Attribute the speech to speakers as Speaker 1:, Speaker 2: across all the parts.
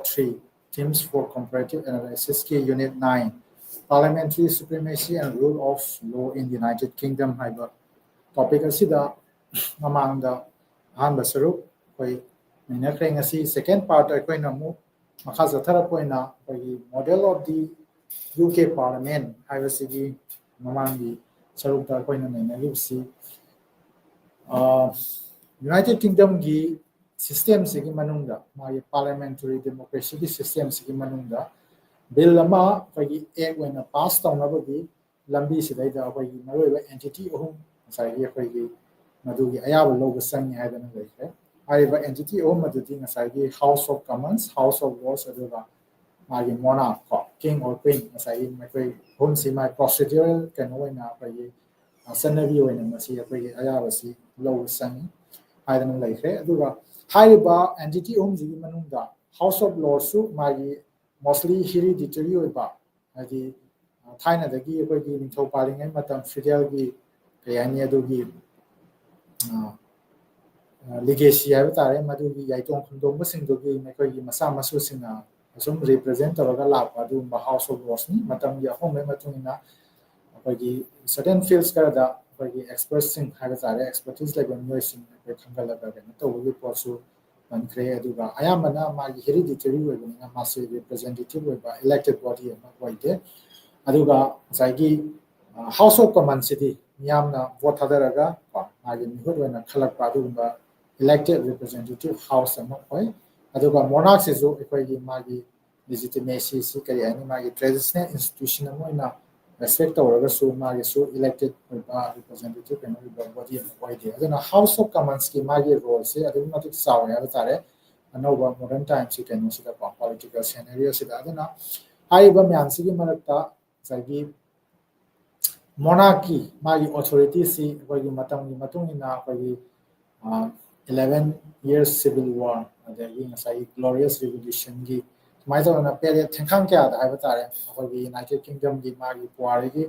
Speaker 1: 3 Themes for Comparative Analysis ki Unit 9 Parliamentary Supremacy and Rule of Law in the United Kingdom haiba topic asida mamangda ahanba saruk koi nainakre ngasi second part akoi namu makha jathara poina koi model of the UK Parliament haibasigi mamangi saruk da koi nainagibsi United Kingdom gi system sigi manungda mai parliamentary democracy gi system sigi manungda bill lama koi ek wena pass tawnabagi lambi sidai da koi maroiba entity ohum sai gi koi gi madugi ayaba logo sangi haidana leikre aiba entity ohum madudi ngasai gi House of Commons House of Lords aduga magi monarch ko king or queen ngasai mai home si mai procedural kanoina koi sanari oina masi koi ayaba si logo sangi haidana leikre aduga haiba entity ohum ji manungda House of Lords su magi mostly hereditary oiba adi thaina dagi koi gi nithau palingai matam feudal gi kayani adugi legacy hai tare madugi yaitong khundong basing dogi mekoi gi masa masu sina asum represent taraga lapa du House of Lords ni matam ya home matungina koi gi certain fields kara da koi gi experts sing hai tare expertise like noi sing koi khangala ga ga to gi posu man kre aduga ayamana magi hereditary oibina masi representative oiba elected body ama oide aduga saigi House of Commons city miyamna vote hadaraga magi mihut oina khalakpa aduga elected representative house ama oi aduga monarch seju ekoi gi magi legitimacy si kari ani magi traditional institution ama oina respect tawraga su magi su elected representative and body ama oide aduna House of Commons ki magi role se aduga matik saw ya tare anova modern times si kanu sida political scenario sida aduna aiba myam si marakta sagi monarchy magi authority si koi gi matam gi matungina koi 11 years civil war adagi ngasai glorious revolution gi mai to na period thengkhang kya da haiba tare koi gi United Kingdom gi magi puari gi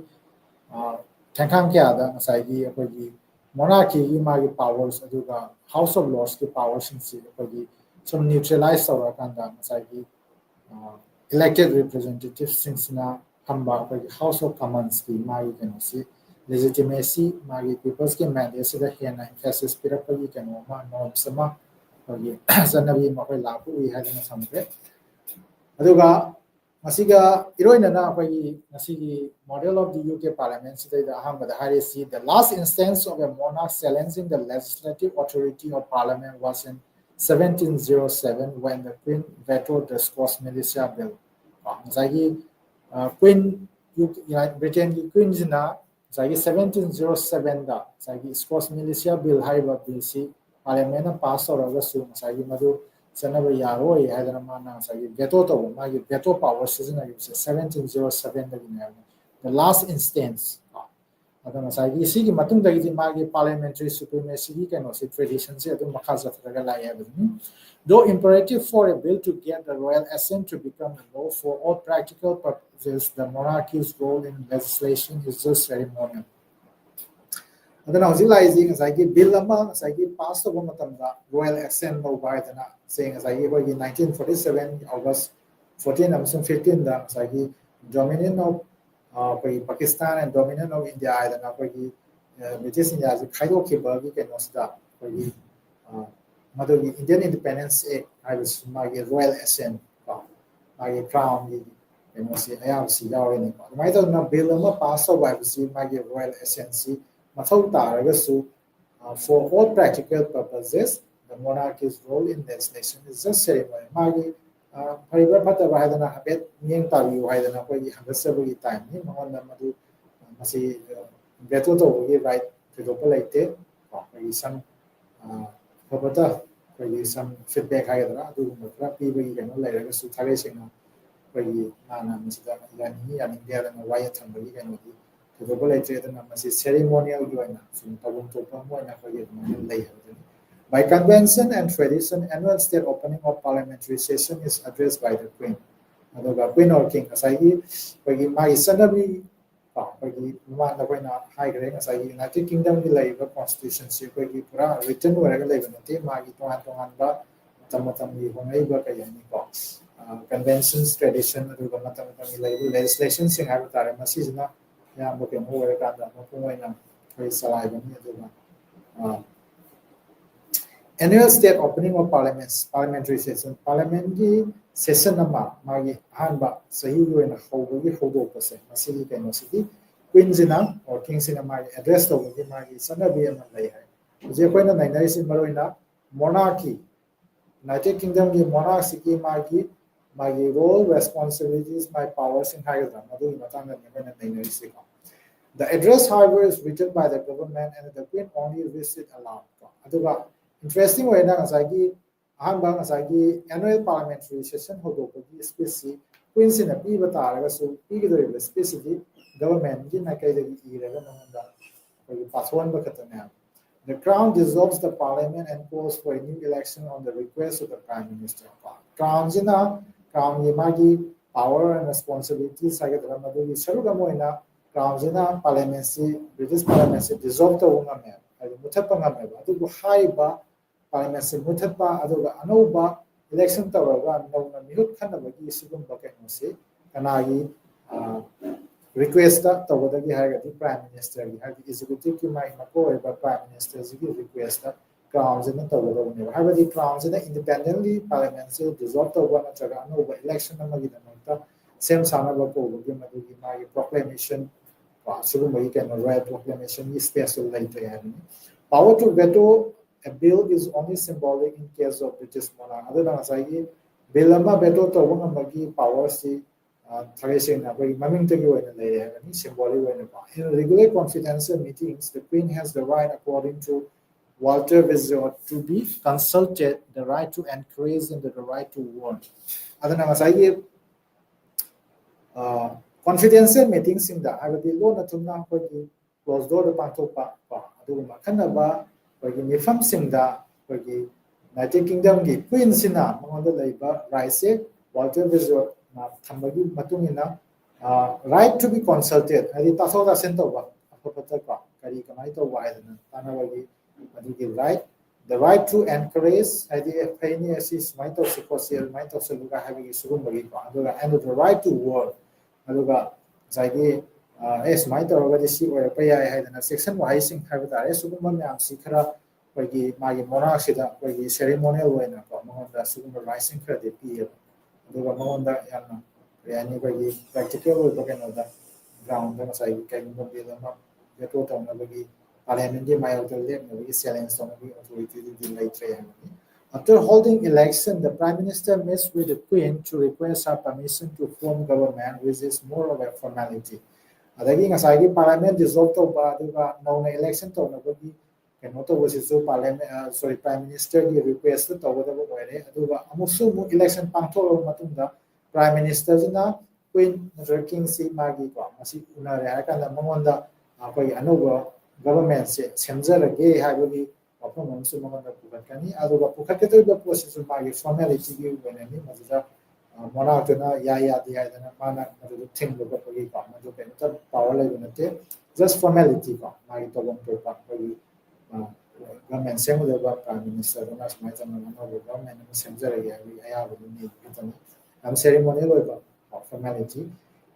Speaker 1: thengkhang kya da ngasai gi koi gi monarchy gi magi powers aduga House of Lords ki powers si koi gi some neutralize tawra kanda ngasai gi elected representatives singsina hamba koi House of Commons ki magi kenosi legitimacy magi people's ki mandate sida hena emphasis pirapagi keno ma norms sama koi sanabi ma koi lapu wi hadana samre aduga masiga iroina na koi masigi model of the UK Parliament sida da hamba da hari si the last instance of a monarch challenging the legislative authority of Parliament was in 1707 when the Queen vetoed the Scots Militia Bill. Zagi Queen United Britain ki Queen jina zagi 1707 da zagi Scots Militia Bill haiba bill si Parliament pass oraga su zagi madu sanaba yaroi haidana mana zagi veto to magi veto power sizna gi 1707 da gi the last instance adana zagi si gi matung da gi magi parliamentary supremacy gi kano si tradition si adu makha jathraga la ya bani though imperative for a bill to get the royal assent to become law for all practical purposes, the monarchy's role in legislation is just ceremonial. Adana hozilizing as I give bill ama as I give passed over matamda royal assent no by the saying as I give in 1947 August 14 and 15 da as I give dominion of Pakistan and dominion of India and British India as a kaido kibagi can osda Mother Indian Independence Act, I was my royal assent, my crown, you know, see, I have see our any. My don't bill pass over, I was my royal assent, Matauta, for all practical purposes, the monarchy's role in legislation is just ceremony. Magi, Paribata Vahadana Habet, Ning Tavi, Vahadana, where you have a several time, him on the Madu, Masi, Beto, right, to the polite, some. Pabata koi some feedback haidara adu matra pibagi kano lairaga su thare singa koi nana masida yani ani dia na waya thambagi kano di to bole tre na masi ceremonial gi waina sim tabum to pa mo na koi lai by convention and tradition annual state opening of parliamentary session is addressed by the queen aduga queen or king asai koi mai sanabi koi ma na koi na hai gre asai United Kingdom gi laiba constitution si koi pura written waraga laiba nate ma gi tohan ba tam gi hongai ba kai ni ko conventions tradition aduga matam matam laibu legislation sing haiba tare masijina yamba ke mo ore kanda mapung oina koi salai bani aduga annual state opening of parliamentary session parliament gi session nama magi hanba sahi oina haugi haudopase masigi ke no sigi queen jina or king sina magi address to gi magi sanabi ama lai hai je koina nainai si maroina monarchy United Kingdom ki monarchy ki magi role responsibilities my powers in higher than madu matanga never nainai si ko the address, however, is written by the government and the Queen only reads it aloud. Aduga interesting way na ngasagi ahanba ngasagi annual parliamentary session hodopagi speech Queen sina pi bataraga su pi gidori speech di government gi na kai dagi iraga namanda ko paswan bakatana. The Crown dissolves the parliament and calls for a new election on the request of the Prime Minister. Crown jina Crown yimagi power and responsibilities sagadra maduri sarugamoina Crown jina parliament si British parliament si dissolve to ngame adi muthatpa ngame adugu haiba parliament si muthatpa aduga anouba election tawraga nauna mihut khanabagi sigumba kaino si kanagi request tawdagi haigadi prime minister gi hagi executive ki mai mako eba prime minister gi request Crown jina tawdagi haigadi Crown jina independently parliament si dissolve tawba natraga anouba election amagi namta same sanaba ko gi madugi mai proclamation right proclamation is special later. Power to veto a bill is only symbolic in case of British monarch. Other than say, bill ama veto to one magi power si tracing na very maming to you in symbolic way. In regular confidential meetings, the Queen has the right, according to Walter Wizard, to be consulted, the right to encourage and the right to warn. Other than say, confidential meetings in the Abadi Lona Tuna closed door Pantopa, Aduma Kanaba, Mifam Sinda, United Kingdom, Queen Sina, among the labor, Rice, Walter Vizor, Tambagi Matumina, right to be consulted, Aditasoda Sentova, Apopataka, Karikamaito Widen, Tanawagi, Adiki right, the right to encourage, idea Pioneers, Mito Sikosir, Mito Saluga having his room, and the right to work. Aduga zaigi smai tawragadi si oirapa yai haidana section wise haiba tare sugumba myam si khara koigi magi monarch sida koigi ceremonial oina ko monda sugumba rising khara de pi aduga monda yana yani koigi practical oiba kenoda ground da sai kai mo bill ma veto tawna bagi parliament ge mai hotel le bagi challenge tawna bagi authority di laitre After holding election, the Prime Minister meets with the Queen to request her permission to form government, which is more of a formality. Adagi ngasagi Parliament dissolved ba aduga nauna election to nabagi keno to was so Parliament Prime Minister gi request to ba oire aduga amusu mu election pangtholo matungda Prime Minister jina Queen King si magi ko masi unare hakana mamonda akoi anuga government se semjarage habagi performance among the Pukakani, other Pukaka process of my formality when any Mazda Monarchana, Yaya, the Idana Mana, the thing of the power level, just formality, my Tobon paper, government similar Prime Minister, as my government and Semzari, I have need ceremonial formality.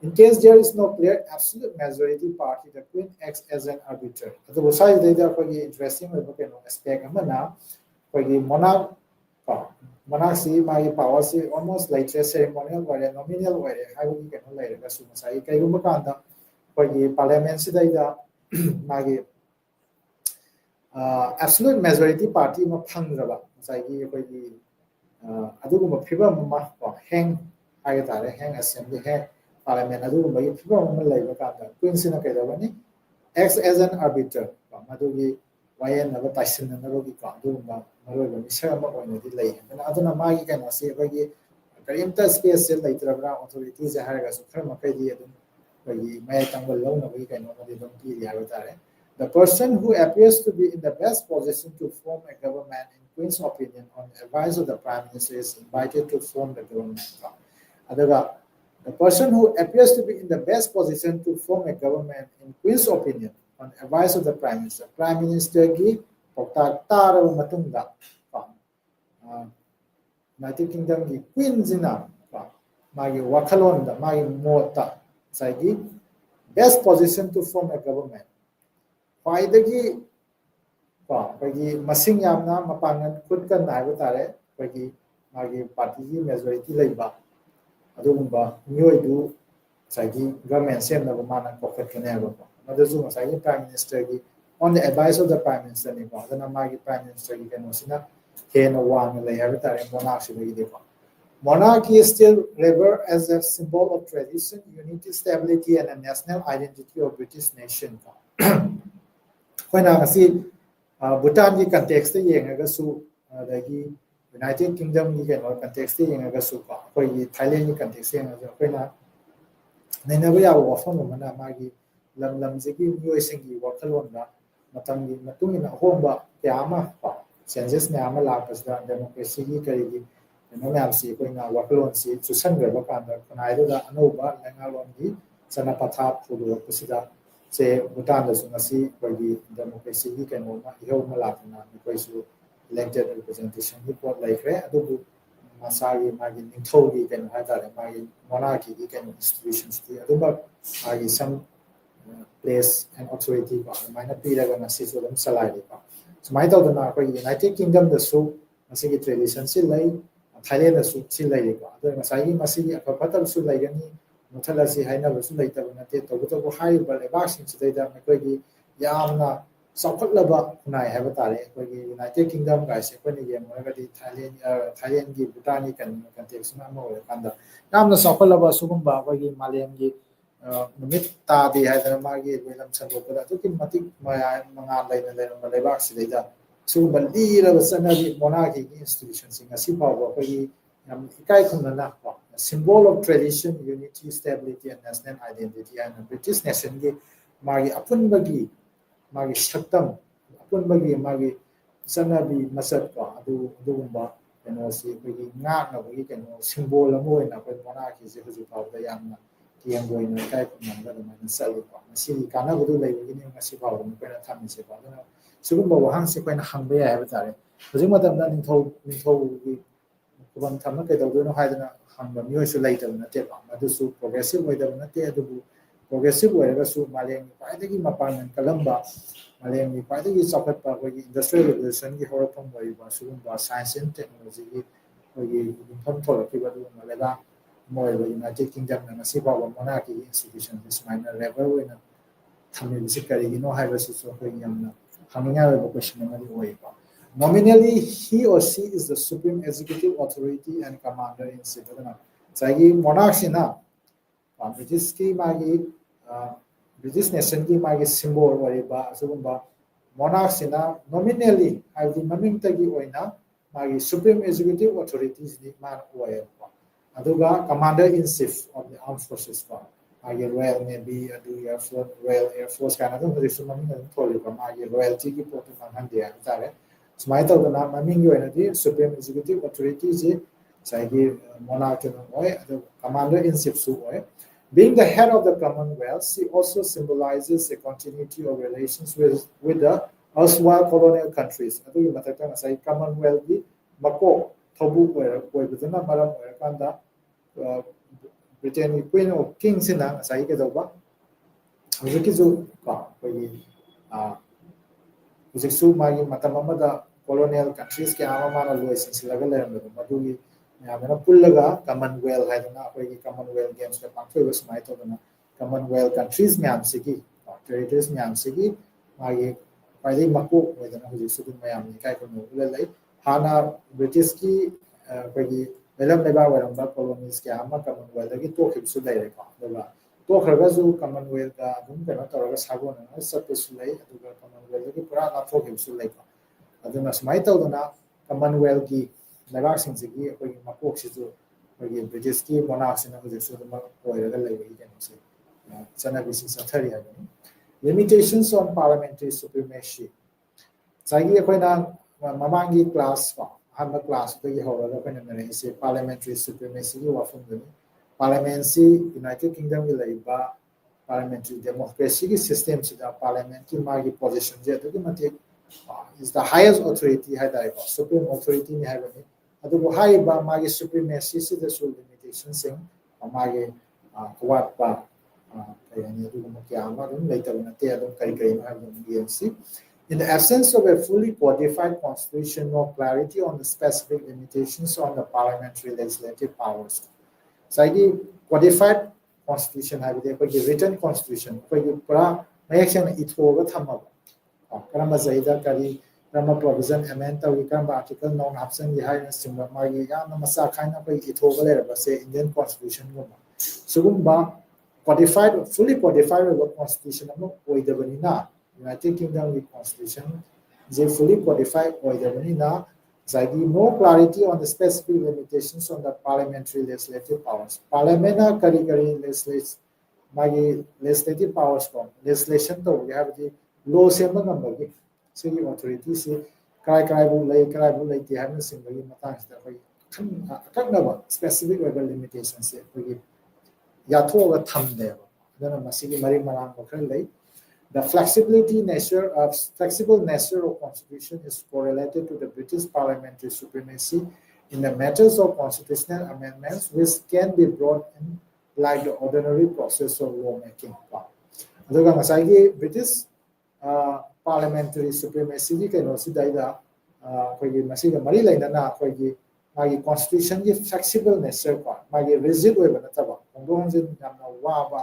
Speaker 1: In case there is no clear absolute majority party, the Queen acts as an arbiter. The besides data for the interesting aspect for the monarchy, my power almost like a ceremonial or a nominal way. How we can later assume say Kayumukanda for the parliament data my absolute majority party no pangraba. Say for the Aduguma Piba hang hang assembly hang. Parliament aduga yi phiba ma laiba ka Queen sina kai dawani acts as an arbiter madugi wayan na taisin na rogi ka aduga maroba misha ma oina di lai aduna magi kana se bagi karimta space se laitrabra authorities haraga su khama kai di adun bagi mai tangal law na bagi kaino ma di dom ki ya tare the person who appears to be in the best position to form a government in Queen's opinion on advice of the Prime Minister is invited to form the government aduga the person who appears to be in the best position to form a government, in Queen's opinion, on advice of the Prime Minister gi Pokta Tara Matunda, United Kingdom gi Queen Zina, magi wakhalon da magi mota saigi best position to form a government faidagi pagi masing yamna mapangan khutkan haiba tare pagi magi party gi majority leiba adugumba mioi du saigi government sem na mana kokhat kane ba madazu saigi prime minister gi on the advice of the prime minister ni ba dana magi prime minister gi kano sina hena wang lei haiba tare monarch si lei de ba monarchy is still revered as a symbol of tradition, unity, stability, and a national identity of British nation. When I see Bhutan की context से ये इंगे सु लगी United Kingdom की के nor context से इंगे सु कोई ये Thailand की context से इंगे कोई ना नहीं ना भैया वो ऑफर में मना मागी लम से की न्यू एशियन की वॉकल वंगा मतंग की मतुंग इन होंबा क्या आमा census में आमा लापस दा democracy की करेगी मैमसी अखोना वकलोन से चुसनग्रब कांदा खनाइदुदा अनौबा लंगालोनगी सना पथा फुदुरपसिदा से भूटान दसु ngasi कोई डेमोक्रेसी की कनोमा इहोमा लातना कोइसु इलेक्टेड रिप्रेजेंटेशन की पोट लाइखरे अदुबु मसागी मागी निथौगी कन हातारे मागी मोनार्की की कन इंस्टीट्यूशंस की अदुबा मागी सम प्लेस एंड अथॉरिटी को माइना पीरगा ngasi सु दम सलाइदे को समाइ तौदना कोई यूनाइटेड किंगडम दसु ngasi की ट्रेडिशन से लाई Thailand su si lai ko ado ngasai masi apapatal su lai gani muthala si haina su lai ta na te to to hai ba le ba sin si da ma koi gi yamna sawkhat laba nai ha ba ta le koi gi United Kingdom ga se ko ni ye mo ga di Thailand gi Bhutan kan context ma mo le kan da yamna sawkhat laba su gum ba koi gi Malayam gi numit ta di ha da ma gi lam san ko da to ki matik ma nga lai na le ba si da su bali la sana di monarchy institutions in asi power ko yi yam ikai khun na ko symbol of tradition unity stability and national identity and British nation gi magi apun bagi magi shaktam apun bagi magi sana bi masat ko adu ba kano si ko gi nga na ko gi kano symbol mo na ko monarchy se hu power da yam na tiang go in kai khun na da ma sal ko si kana bu lai gi ni asi power mo ko na tham se ba na सुगुम्बा वहां से coin हंबे है बतारे हजिक मतम दा निथौ की कुबम थम के दौदनो हाइदना हंबा मियोसु लाइतब नते बा मदुसु progressive होइदब नते अदुबु progressive होइरगसु मालें पाइदगी मपान कलंबा मालें की पाइदगी चौखटपा कोई इंडस्ट्रियल रेवोल्यूशन की होरफम होइबा सुगुम्बा साइंस एंड टेक्नोलॉजी की कोई इनफॉर्म थोरकिबा दु मलेबा मोइबा यूनाइटेड किंगडम ना ngasi बाबा monarchy institution this minor level वेना थमे बिसि करिगिनो हाइबसु सो कोई यमना Nominally, he or she is the supreme executive authority and commander in chief. Sagi monarch na British ki magi British nation ki magi symbol wariba asugumba monarch na nominally have the maming tagi oina magi supreme executive authorities ni man oya aduga commander in chief of the armed forces pa Royal Navy, Royal Air Force, Canada, royalty की pot फंगन दिया तारे समाइता उतना ममिंग यो energy supreme executive authority J साइगी monarch no commander in chief su being the head of the Commonwealth, she also symbolizes the continuity of relations with the erstwhile colonial countries. Adu yu matakta na sai Commonwealth gi mako thobu koi bidana maram kanda Britain Queen of King sina sai ke doba hujiki ju ka koi hujik su magi matam amada colonial countries ke ama mana lois silaga le madu yamena pullaga Commonwealth haidana koi Commonwealth games ka pangthoi ba smai to na Commonwealth countries myam sigi territories myam sigi magi pai mako haidana hujik su mayam ni kai ko no lai hana British ki koi Lelam leba waramba colonies ke ama Commonwealth ki to khip su lai re ka dola to khraga ju Commonwealth da dum kana toraga sago na sat su lai aduga Commonwealth ki pura na to khip su lai ka aduna smai to na Commonwealth ki leba sing ji ki koi makok si ju koi British ki monarch na ju su ma koi ra lai ki kan se sana bi si sathari ha limitations on parliamentary supremacy sagi koi na mamangi class pa Hammer class to however parliamentary supremacy parliamentary United Kingdom labor parliamentary democracy system parliament magi position is the highest authority supreme authority ni high ba magi supremacy the limitations ꯃꯥꯒꯤ ꯑꯋꯥꯠꯄ ꯀꯩ ꯍꯥꯏꯅꯤ ꯑꯗꯨꯒꯨꯝꯕ ꯀꯌꯥ ꯑꯃ ꯑꯗꯨꯝ ꯂꯩꯇꯕ ꯅꯠꯇꯦ ꯑꯗꯨꯝ ꯀꯔꯤꯅꯣ ꯍꯥꯏꯕꯗꯨ ꯌꯦꯡꯁꯤ. In the absence of a fully codified constitution, no clarity on the specific limitations on the parliamentary legislative powers. ꯉꯁꯥꯏꯒꯤ codified constitution ꯍꯥꯏꯕꯗꯤ ꯑꯩꯈꯣꯏꯒꯤ written constitution ꯑꯩꯈꯣꯏꯒꯤ ꯄꯨꯔꯥ ꯃꯌꯦꯛ ꯁꯦꯡꯅ ꯏꯊꯣꯛꯑꯒ ꯊꯝꯃꯕ ꯀꯔꯝꯕ ꯆꯍꯤꯗ ꯀꯔꯝꯕ provision amend ꯇꯧꯏ ꯀꯔꯝꯕ article ꯅꯧꯅ ꯍꯥꯞꯆꯤꯟꯒꯦ ꯍꯥꯏꯅꯆꯤꯡꯕ ꯃꯥꯒꯤ ꯌꯥꯝꯅ ꯃꯆꯥ ꯈꯥꯏꯅ ꯑꯩꯈꯣꯏꯒꯤ ꯏꯊꯣꯛꯑꯒ ꯂꯩꯔꯕꯁꯦ Indian constitutionꯒꯨꯝꯕ ꯁꯤꯒꯨꯝꯕ codified fully codified ꯑꯣꯏꯕ constitution ꯑꯃ ꯑꯣꯏꯗꯕꯅꯤꯅ United Kingdomꯒꯤ constitution is fully codified ꯑꯣꯏꯗꯕꯅꯤna ꯉꯁꯥꯏꯒꯤ no clarity on the specific limitations on the parliamentary legislative powers. Parliament kari magi legislative powers ko legislation tawge habdi law semba ngambagi sigi authority si kai bu leite habna singbagi matang sida koi akaknaba specific limitations se koi yathoga thamde adana masigi mari marang bakar lei. The flexible nature of constitution is correlated to the British parliamentary supremacy in the matters of constitutional amendments, which can be brought in like the ordinary process of lawmaking. Aduga ngasai British parliamentary supremacy ki kaino sidaida khoi masiga mari lainana khoi magi constitution ki flexible nature ko magi rigid oiba nataba hongdongjin yamna waba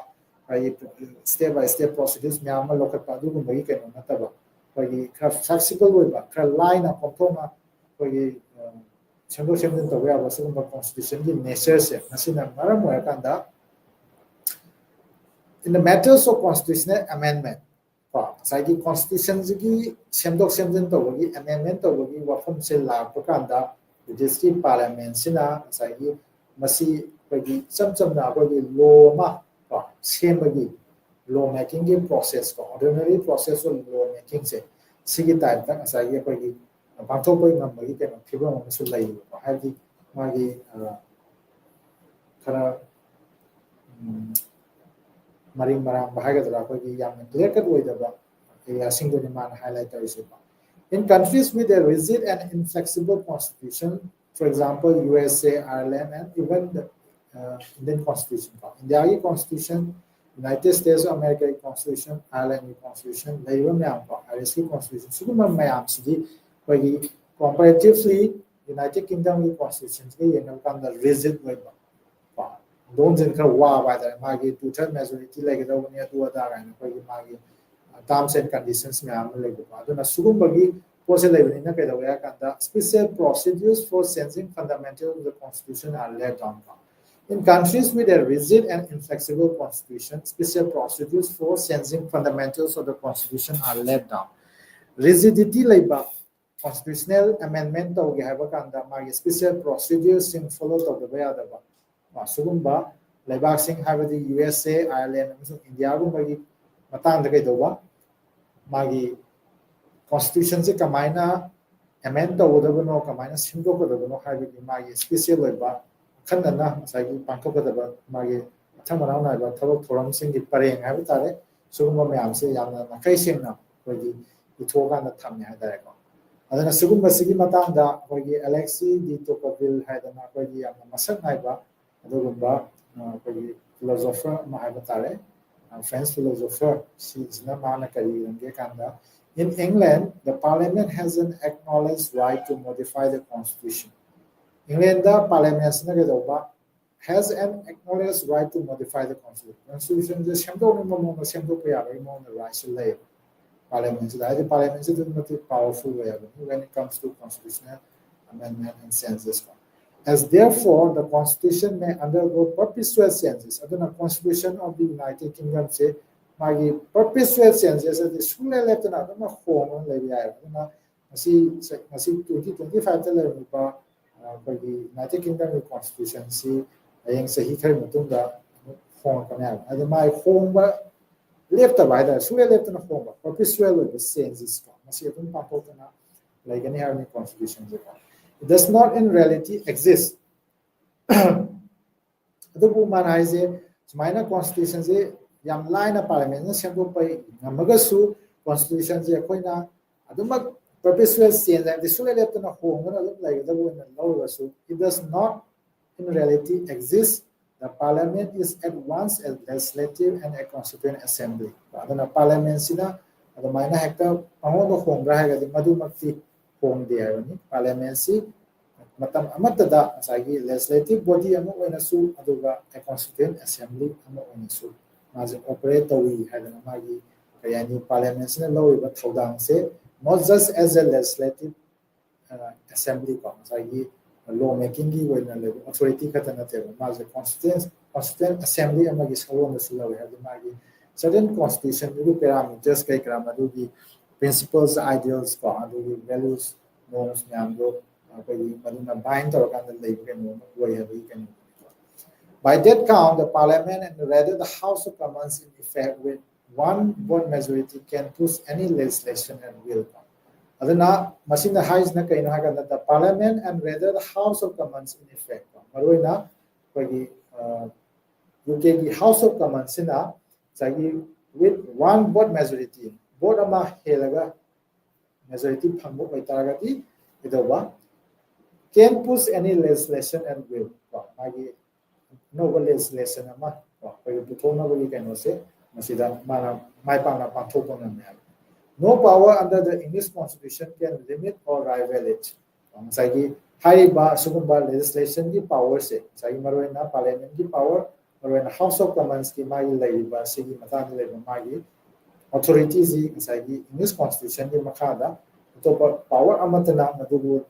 Speaker 1: step by step procedures myam ma lokat pa du gumbai kaino nataba khoi khra flexible oiba khra line a konthoma khoi sembo semden to ya wasu constitution ki nature se nasina maram oirakanda in the matters of constitutional amendment saigi constitution gi semdok semden to gi amendment to gi wafam se la pakanda district parliament sina saigi masi khoi chamna khoi law ma semagi law making gi process ko ordinary process of law making se sigi type ta saigi khoi bangthok poi ngambagi ke phiba ma su lai ko haidi magi khara maring marang bahagadra khoi yamna clear cut oidaba area singdoni man highlight tarise. In countries with a rigid and inflexible constitution, for example USA, Ireland and even the Indian constitution, India constitution, United States of America constitution, Ireland constitution, Labour Mayam, Irish constitution, Suguma Mayam City, comparatively United Kingdom constitution, the rigid way. Don't think by the Magi 2/3 majority like the one year to other and Magi terms and conditions Mayam like the Sugumbagi was a level in a pedaway and the special procedures for changing fundamentals of the constitution are laid down. In countries with a rigid and inflexible constitution, special procedures for changing fundamentals of the constitution are laid down. Rigidity labor constitutional amendment of the special procedures in follow of the way other Sugumba, Labak Singh have the USA, Ireland, India, Matan the Gaidova, Magi constitution Kamaina, amend over the no Kamina, Simbo no have Magi special labor. Kanana, Sagi Pankova, Magi, Tamarana, Tabo Forum Sing it Parang Habitat, Suguma Mayamse, Yana, Nakasina, where you talk on the Tamia Diago. Then a Suguma Sigimatanda, where Alexi, the Tocqueville had an Aquadi and Masan Naiba, Adogumba, philosopher Mahabatare, French philosopher, she's Namanakari and Gekanda. In England, the parliament has an acknowledged right to modify the constitution. England parliament has an acknowledged right to modify the constitution. Constitution is the right to live. Parliament is a powerful way when it comes to constitutional amendment and census. As therefore, the constitution may undergo perpetual changes. The constitution of the United Kingdom say, "My perpetual changes at the school left another home on Lady Island." See 2025 the United Kingdom constitution see ayang sa hikay mutunda home kanal. And my home left by the school left na home perpetual the changes. Masi itong papot na like any having constitution. It does not in reality exist. The woman has a minor constitution, Yam line of parliament, Shambo Pai, Namagasu, constitution, Yakoina, Adumak perpetual change, and the Sula left in a home, like the woman lower. So it does not in reality exist. the parliament is at once a legislative and a constituent assembly aduna parliament sina adamaina hekta pangoda hongra hagadi madumakti hongde ayani parliament si matam amatada asagi legislative body ama oinasu aduga a constituent assembly ama oinasu maje operate tawi hagana magi kayani parliament sina lawriba thodang se not just as a legislative assembly ko asagi law making gi oina le authority katana te maje constituent assembly ama gi salon su lawi hadi magi certain constitution ru parameters kai kram adugi principles ideals ko adugi values norms nyamdo bind by that count, the parliament and rather the House of Commons in effect with one vote majority can push any legislation and will. Adana machine highs na kaino haga the parliament and rather the House of Commons in effect. Maruina UK House of Commons sina sagi with one vote majority. Vote ama helaga majority phambo oitaragati idoba can push any legislation and will. No legislation ama no power under the English Constitution can limit or rival it. Haiba sugumba legislation ki power se sai maroina parliament ki power maroina House of Commons ki mai laiba sigi matang laiba magi authorities sai English Constitution ki makhada to power amatana madugu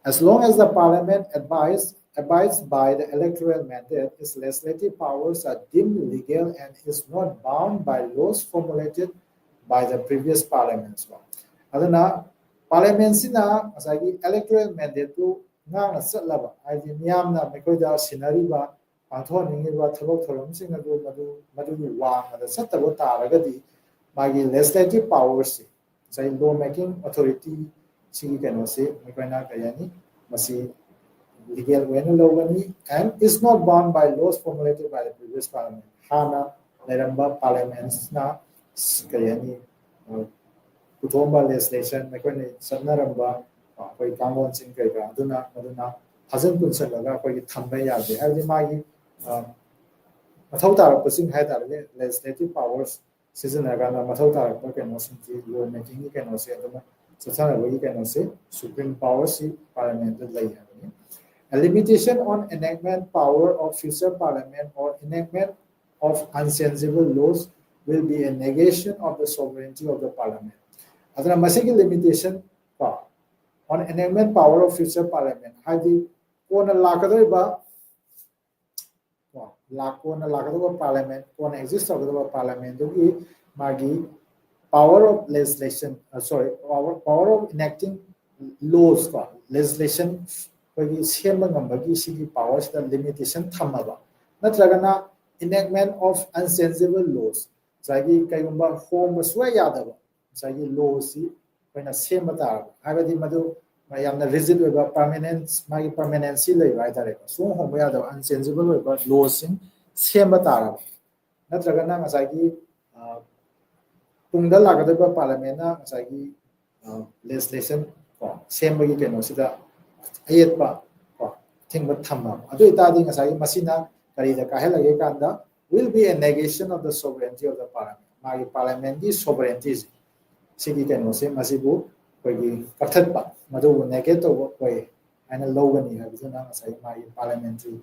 Speaker 1: as long as the parliament abides by the electoral mandate, its legislative powers are deemed legal and is not bound by laws formulated by the previous parliaments. Adana parliament sina asagi electoral mandate to ngana satlaba adi miyamna mekoida sinariba panthon ningiba thabok thorom sing adu madu wang ada satabo taragadi magi legislative powers say law making authority sigi kano se mekoina kayani masi legal when logani and is not bound by laws formulated by the previous parliament hana leramba parliaments na kayani kuthomba legislation mekoina sanaramba koi kangon sing kai ga aduna hazan punsan laga koi thamba yade hadi magi mathau tarap sing hai tarage legislative powers season agana mathau tarap kano sing law making kano se aduna Supreme Power Parliament. A limitation on enactment power of future Parliament or enactment of unsensible laws will be a negation of the sovereignty of the Parliament. Adana masigi limitation on enactment power of future Parliament. Hadi kona lakadaba Parliament kona exist of Parliament dugi magi power of legislation power of enacting laws legislation powers the limitation thamaba natragana enactment of unsensible laws sagi kayumba home swa yadaba sagi law si koina semata agadi madu mayamna rigid oiba permanency lei right are so home yadaba unsensible oiba laws in semata natragana sagi Pungda lagadaba parliament na sagi legislation sembagi keno sida ayetpa thingba thamma adu itadi ngasai masina kari da kahelage kanda will be a negation of the sovereignty of the parliament magi parliament di sovereignty sigi keno se masibu kogi kathatpa madu negate to koi ana logani habisuna ngasai magi parliamentary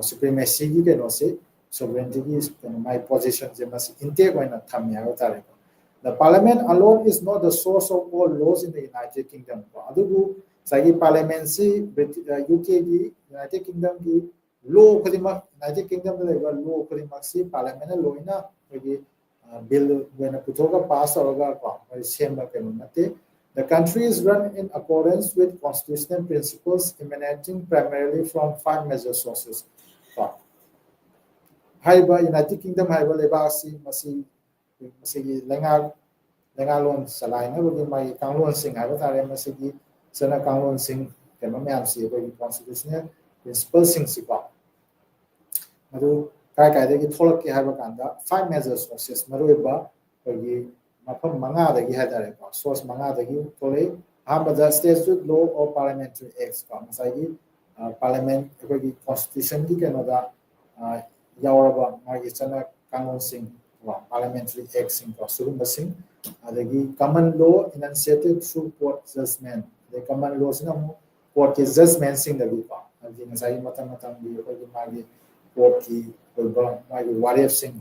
Speaker 1: supremacy gi keno se sovereignty gi my position je mas intake oina thamya utare the parliament alone is not the source of all laws in the United Kingdom. Adugu sagi parliament si UK gi United Kingdom gi law khadima United Kingdom le law khadima si parliament law ina gi bill when putoga pass oraga ko semba kenate the country is run in accordance with constitutional principles emanating primarily from 5 major sources. Haiba United Kingdom haiba lebasi masi lengalon salai na bagi mai kanglon sing ha tare masigi sana kanglon sing kema myam si bagi constitutional principle sing si ba madu kai de gi tholak ki ha ba kanda 5 major sources maru ba bagi mafam manga de gi ha tare ba source manga de gi tole ha ba the statute law or parliamentary acts ba masagi parliament ꯑꯩꯈꯣꯏꯒꯤ constitutionꯒꯤ ꯀꯩꯅꯣꯗ ꯌꯥꯎꯔꯕ ꯃꯥꯒꯤ ꯆꯠꯅ ꯀꯥꯡꯂꯣꯟꯁꯤꯡ parliamentary actsꯤꯡ ꯁꯤꯒꯨꯝꯕꯁꯤꯡ ꯑꯗꯒꯤ common law enunciated through court judgment ꯑꯗꯩ common law ꯁꯤꯅ ꯑꯃꯨꯛ courtꯀꯤ judgmentꯁꯤꯡꯗꯒꯤꯀꯣ ꯍꯥꯏꯕꯗꯤ ꯉꯁꯥꯏꯒꯤ ꯃꯇꯝ ꯃꯇꯝꯒꯤ ꯑꯩꯈꯣꯏꯒꯤ ꯃꯥꯒꯤ courtꯀꯤ ꯑꯣꯏꯕ ꯃꯥꯒꯤ ꯋꯥꯔꯦꯞꯁꯤꯡ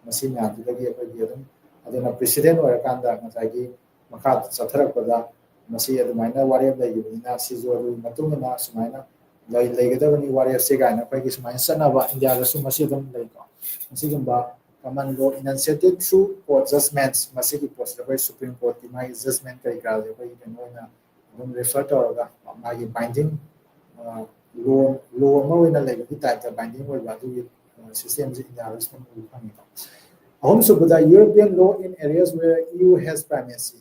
Speaker 1: ꯃꯁꯤ ꯃꯌꯥꯝꯁꯤꯗꯒꯤ ꯑꯩꯈꯣꯏꯒꯤ ꯑꯗꯨꯝ ꯑꯗꯨꯅ ꯄ꯭ꯔꯦꯁꯤꯗꯦꯟ ꯑꯣꯏꯔꯀꯥꯟꯗ ꯉꯁꯥꯏꯒꯤ ꯃꯈꯥ ꯆꯠꯊꯔꯛꯄꯗ ꯃꯁꯤ ꯑꯗꯨꯃꯥꯏꯅ ꯋꯥꯔꯦꯞ ꯂꯩꯈꯤꯕꯅꯤ나 ꯁꯤꯁꯨ ꯑꯗꯨꯒꯤ ꯃꯇꯨꯡ ꯏꯟꯅ ꯁꯨꯃꯥꯏꯅ ꯂꯩꯒꯗꯕꯅꯤ ꯋꯥꯔꯦꯞꯁꯦ ꯀꯥꯏꯅ ꯑꯩꯈꯣꯏꯒꯤ ꯁꯨꯃꯥꯏꯅ ꯆꯠꯅꯕ ꯏꯟꯗꯤꯌꯥꯗꯁꯨ ꯃꯁꯤ ꯑꯗꯨꯝ ꯂꯩꯀꯣ ꯃꯁꯤꯒꯨꯝꯕ common law enunciated through court judgments ꯃꯁꯤꯒꯤ ꯄꯣꯠꯁꯤꯗ ꯑꯩꯈꯣꯏ ꯁꯨꯄ꯭ꯔꯤꯝ ꯀꯣꯔꯠꯀꯤ ꯃꯥꯒꯤ judgment ꯀꯔꯤ ꯀꯔꯥꯁꯦ ꯑꯩꯈꯣꯏꯒꯤ ꯀꯩꯅꯣ ꯑꯣꯏꯅ ꯑꯗꯨꯝ ꯔꯦꯐꯔ ꯇꯧꯔꯒ ꯃꯥꯒꯤ ꯕꯥꯏꯟꯗꯤꯡ ꯂꯣ ꯑꯃ ꯑꯣꯏꯅ ꯂꯩꯕꯒꯤ ꯇꯥꯏꯞꯇ ꯕꯥꯏꯟꯗꯤꯡ ꯑꯣꯏꯕ ꯑꯗꯨꯒꯤ ꯁꯤꯁꯇꯦꯝꯁꯤ ꯏꯟꯗꯤꯌꯥꯗꯁꯨ ꯑꯗꯨꯝ ꯎꯕ ꯐꯪꯉꯤꯀꯣ ꯑꯍꯨꯝꯁꯨꯕꯗ European law in areas where EU has primacy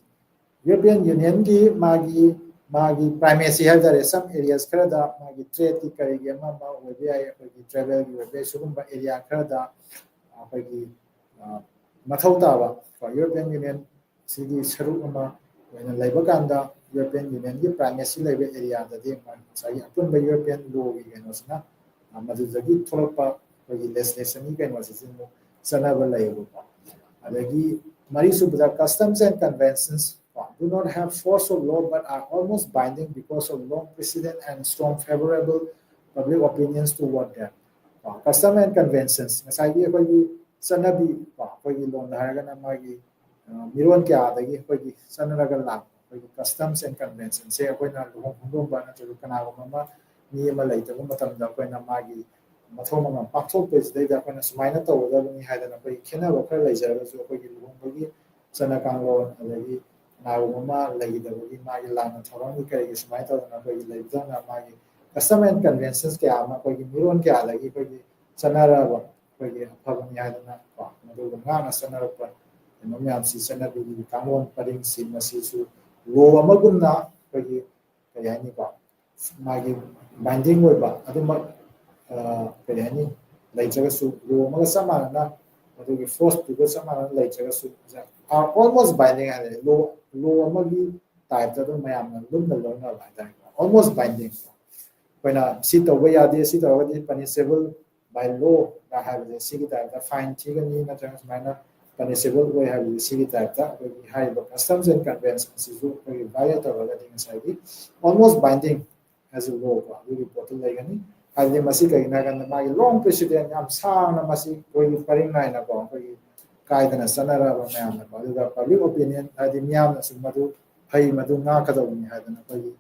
Speaker 1: European Unionꯒꯤ ꯃꯥꯒꯤ primacy ꯍꯥꯏꯇꯥꯔꯦ some areas ꯈꯔꯗ ꯃꯥꯒꯤ ꯇ꯭ꯔꯦꯗꯀꯤ ꯀꯔꯤꯒꯤ ꯑꯃ ꯑꯣꯏꯕ ꯌꯥꯏ ꯑꯩꯈꯣꯏꯒꯤ ꯇ꯭ꯔꯥꯚꯦꯜꯒꯤ ꯑꯣꯏꯕ ꯌꯥꯏ ꯁꯤꯒꯨꯝꯕ ꯑꯦꯔꯤꯌꯥ ꯈꯔꯗ ꯑꯩꯈꯣꯏꯒꯤ ꯃꯊꯧ ꯇꯥꯕ European Union ꯁꯤꯒꯤ ꯁꯔꯨꯛ ꯑꯃ ꯑꯣꯏꯅ ꯂꯩꯕ ꯀꯥꯟꯗ European Unionꯒꯤ primacy ꯂꯩꯕ ꯑꯦꯔꯤꯌꯥꯗꯗꯤ ꯉꯁꯥꯏꯒꯤ ꯑꯄꯨꯟꯕ European lawꯒꯤ ꯀꯩꯅꯣꯁꯤꯅ ꯃꯗꯨꯗꯒꯤ ꯊꯣꯛꯂꯛꯄ ꯑꯩꯈꯣꯏꯒꯤ legislationꯒꯤ ꯀꯩꯅꯣꯁꯤꯁꯨ ꯑꯃꯨꯛ ꯆꯠꯅꯕ ꯂꯩꯌꯦꯕꯀꯣ ꯑꯗꯒꯤ ꯃꯔꯤꯁꯨꯕꯗ customs and conventions do not have force of law but are almost binding because of long precedent and strong favorable public opinions toward them custom and conventions ngасai ꯑꯩꯈꯣꯏꯒꯤ ꯆꯠꯅꯕꯤ ꯑꯩꯈꯣꯏꯒꯤ ꯂꯣꯟꯗ ꯍꯥꯏꯔꯒꯅ ꯃꯥꯒꯤ ꯃꯤꯔꯣꯟ ꯀꯌꯥꯗꯒꯤ ꯑꯩꯈꯣꯏꯒꯤ ꯆꯠꯅꯔꯒ ꯂꯥꯛꯄ ꯑꯩꯈꯣꯏꯒꯤ customs and conventions ꯑꯩꯈꯣꯏꯅ ꯂꯨꯍꯣꯡ ꯈꯣꯡꯗꯣꯡꯕ ꯅꯠꯇ꯭ꯔꯒ ꯀꯅꯥꯒꯨꯝꯕ ꯑꯃ ꯃꯤ ꯑꯃ ꯂꯩꯇꯕ ꯃꯇꯝꯗ ꯑꯩꯈꯣꯏꯅ ꯃꯥꯒꯤ ꯃꯊꯧ ꯃꯉꯝ ꯄꯥꯡꯊꯣꯛꯄꯁꯤꯗꯩꯗ ꯑꯩꯈꯣꯏꯅ ꯁꯨꯃꯥꯏꯅ ꯇꯧꯒꯗꯕꯅꯤ ꯍꯥꯏꯗꯅ ꯑꯩꯈꯣꯏꯒꯤ ꯈꯦꯠꯅꯕ ꯈꯔ ꯂꯩꯖꯔꯒꯁꯨ ꯑꯩꯈꯣꯏꯒꯤ ꯂꯨꯍꯣꯡꯕꯒꯤ ꯆꯠꯅ ꯀꯥꯡꯂꯣꯟ ꯑꯗꯒꯤ ꯀꯅꯥꯒꯨꯝꯕ ꯑꯃ ꯂꯩꯈꯤꯗꯕꯒꯤ ꯃꯥꯒꯤ ꯂꯥꯟꯅ ꯊꯧꯔꯝꯒꯤ ꯀꯔꯤꯒꯤ ꯁꯨꯃꯥꯏꯅ ꯇꯧꯗꯅ ꯑꯩꯈꯣꯏꯒꯤ ꯂꯩꯕꯗꯧꯅ ꯃꯥꯒꯤ custom and conventions ꯀꯌꯥ ꯑꯃ ꯑꯩꯈꯣꯏꯒꯤ ꯃꯤꯔꯣꯟ ꯀꯌꯥꯗꯒꯤ ꯑꯩꯈꯣꯏꯒꯤ ꯆꯠꯅꯔꯕ ꯑꯩꯈꯣꯏꯒꯤ ꯑꯐꯕꯅꯤ ꯍꯥꯏꯗꯅ ꯃꯗꯨꯒ ꯉꯥꯛꯅ ꯆꯠꯅꯔꯛꯄ ꯀꯩꯅꯣ ꯃꯌꯥꯝꯁꯤ ꯆꯠꯅꯕꯤꯒꯤ ꯀꯥꯡꯂꯣꯟ ꯄꯔꯤꯡꯁꯤ ꯃꯁꯤꯁꯨ ꯂꯣ ꯑꯃꯒꯨꯝꯅ ꯑꯩꯈꯣꯏꯒꯤ ꯀꯔꯤ ꯍꯥꯏꯅꯤꯀꯣ ꯃꯥꯒꯤ ꯕꯥꯏꯟꯗꯤꯡ ꯑꯣꯏꯕ ꯑꯗꯨꯃꯛ ꯀꯔꯤ ꯍꯥꯏꯅꯤ ꯂꯩꯇ꯭ꯔꯒꯁꯨ ꯂꯣ ꯑꯃꯒ ꯆꯞ ꯃꯥꯟꯅꯅ ꯃꯗꯨꯒꯤ ꯐꯣꯔꯁꯇꯨꯒ ꯆꯞ ꯃꯥꯟꯅꯅ ꯂꯩꯇ꯭ꯔꯒꯁꯨ almost binding ꯍꯥꯏꯇꯥꯔꯦ ꯂꯣ ꯑꯃꯒꯤ ꯇꯥꯏꯞꯇ ꯑꯗꯨꯝ ꯃꯌꯥꯝꯅ ꯂꯨꯝꯅ ꯂꯧꯅꯕ ꯍꯥꯏꯇꯥꯔꯦ almost binding ꯑꯩꯈꯣꯏꯅ ꯁꯤ ꯇꯧꯕ ꯌꯥꯗꯦ ꯁꯤ ꯇꯧꯔꯒꯗꯤ punishable by law ꯍꯥꯏꯕꯁꯦ ꯁꯤꯒꯤ ꯇꯥꯏꯞꯇ ꯐꯥꯏꯟ ꯊꯤꯒꯅꯤ ꯅꯠꯇ꯭ꯔꯒ ꯁꯨꯃꯥꯏꯅ punishable ꯑꯣꯏ ꯍꯥꯏꯕꯁꯦ ꯁꯤꯒꯤ ꯇꯥꯏꯞꯇ ꯑꯩꯈꯣꯏꯒꯤ ꯍꯥꯏꯔꯤꯕ customs and conventions ꯁꯤꯁꯨ ꯑꯩꯈꯣꯏꯒꯤ ꯚꯥꯏꯑꯣꯂꯦꯠ ꯇꯧꯔꯒꯗꯤ ꯉꯁꯥꯏꯒꯤ almost binding as a law ꯑꯗꯨꯒꯤ ꯄꯣꯠꯇꯨ ꯂꯩꯒꯅꯤ ꯍꯥꯏꯕꯗꯤ ꯃꯁꯤ ꯀꯩꯒꯤꯅꯣ ꯍꯥꯏꯀꯥꯟꯗ ꯃꯥꯒꯤ ꯂꯣꯡ ꯄ꯭ꯔꯦꯁꯤꯗꯦꯟ ꯌꯥꯝ ꯁꯥꯡꯅ ꯃꯁꯤ ꯑꯩꯈꯣꯏꯒꯤ ꯄꯔꯤꯡ ꯅꯥꯏꯅꯀꯣ ꯑꯩꯈꯣꯏꯒꯤ ꯀꯥꯏꯗꯅ ꯆꯠꯅꯔꯕ ꯃꯌꯥꯝꯅꯀꯣ ꯑꯗꯨꯒ ꯄꯕ꯭ꯂꯤꯛ ꯑꯣꯄꯤꯅꯤꯌꯟ ꯍꯥꯏꯗꯤ ꯃꯤꯌꯥꯝꯅꯁꯨ ꯃꯗꯨ ꯐꯩ ꯃꯗꯨ ꯉꯥꯛꯀꯗꯧꯕꯅꯤ ꯍꯥꯏꯗꯅ ꯑꯩꯈꯣꯏꯒꯤ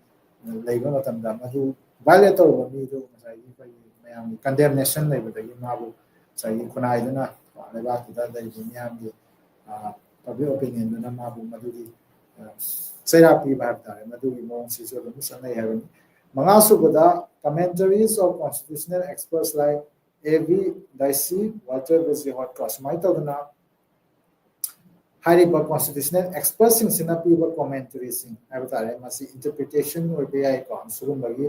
Speaker 1: ꯂꯩꯕ ꯃꯇꯝꯗ ꯃꯗꯨ ꯚꯥꯏꯑꯣꯂꯦꯠ ꯇꯧꯕ ꯃꯤꯗꯨ ꯉꯁꯥꯏꯒꯤ ꯑꯩꯈꯣꯏꯒꯤ ꯃꯌꯥꯝꯒꯤ ꯀꯟꯗꯦꯝꯅꯦꯁꯟ ꯂꯩꯕꯗꯒꯤ ꯃꯥꯕꯨ ꯉꯁꯥꯏꯒꯤ ꯈꯨꯟꯅꯥꯏꯗꯨꯅ ꯂꯩꯕꯥꯛꯇꯨꯗ ꯂꯩꯔꯤꯕ ꯃꯤꯌꯥꯝꯒꯤ ꯄꯕ꯭ꯂꯤꯛ ꯑꯣꯄꯤꯅꯤꯌꯟꯗꯨꯅ ꯃꯥꯕꯨ ꯃꯗꯨꯒꯤ ꯆꯩꯔꯥꯛ ꯄꯤꯕ ꯍꯥꯏꯕ ꯇꯥꯔꯦ ꯃꯗꯨꯒꯤ ꯃꯑꯣꯡꯁꯤꯁꯨ ꯑꯗꯨꯝ ꯆꯠꯅꯩ ꯍꯥꯏꯕꯅꯤ ꯃꯉꯥꯁꯨꯕꯗ commentaries of constitutional experts like A.V. Dicey, Walter Wesley Hotko ꯁꯨꯃꯥꯏꯅ ꯇꯧꯗꯅ ꯍꯥꯏꯔꯤꯕ constitutional expertsꯤꯡꯁꯤꯅ ꯄꯤꯕ commentaryꯁꯤꯡ ꯍꯥꯏꯕ ꯇꯥꯔꯦ ꯃꯁꯤ interpretation ꯑꯣꯏꯕ ꯌꯥꯏꯀꯣ ꯁꯤꯒꯨꯝꯕꯒꯤ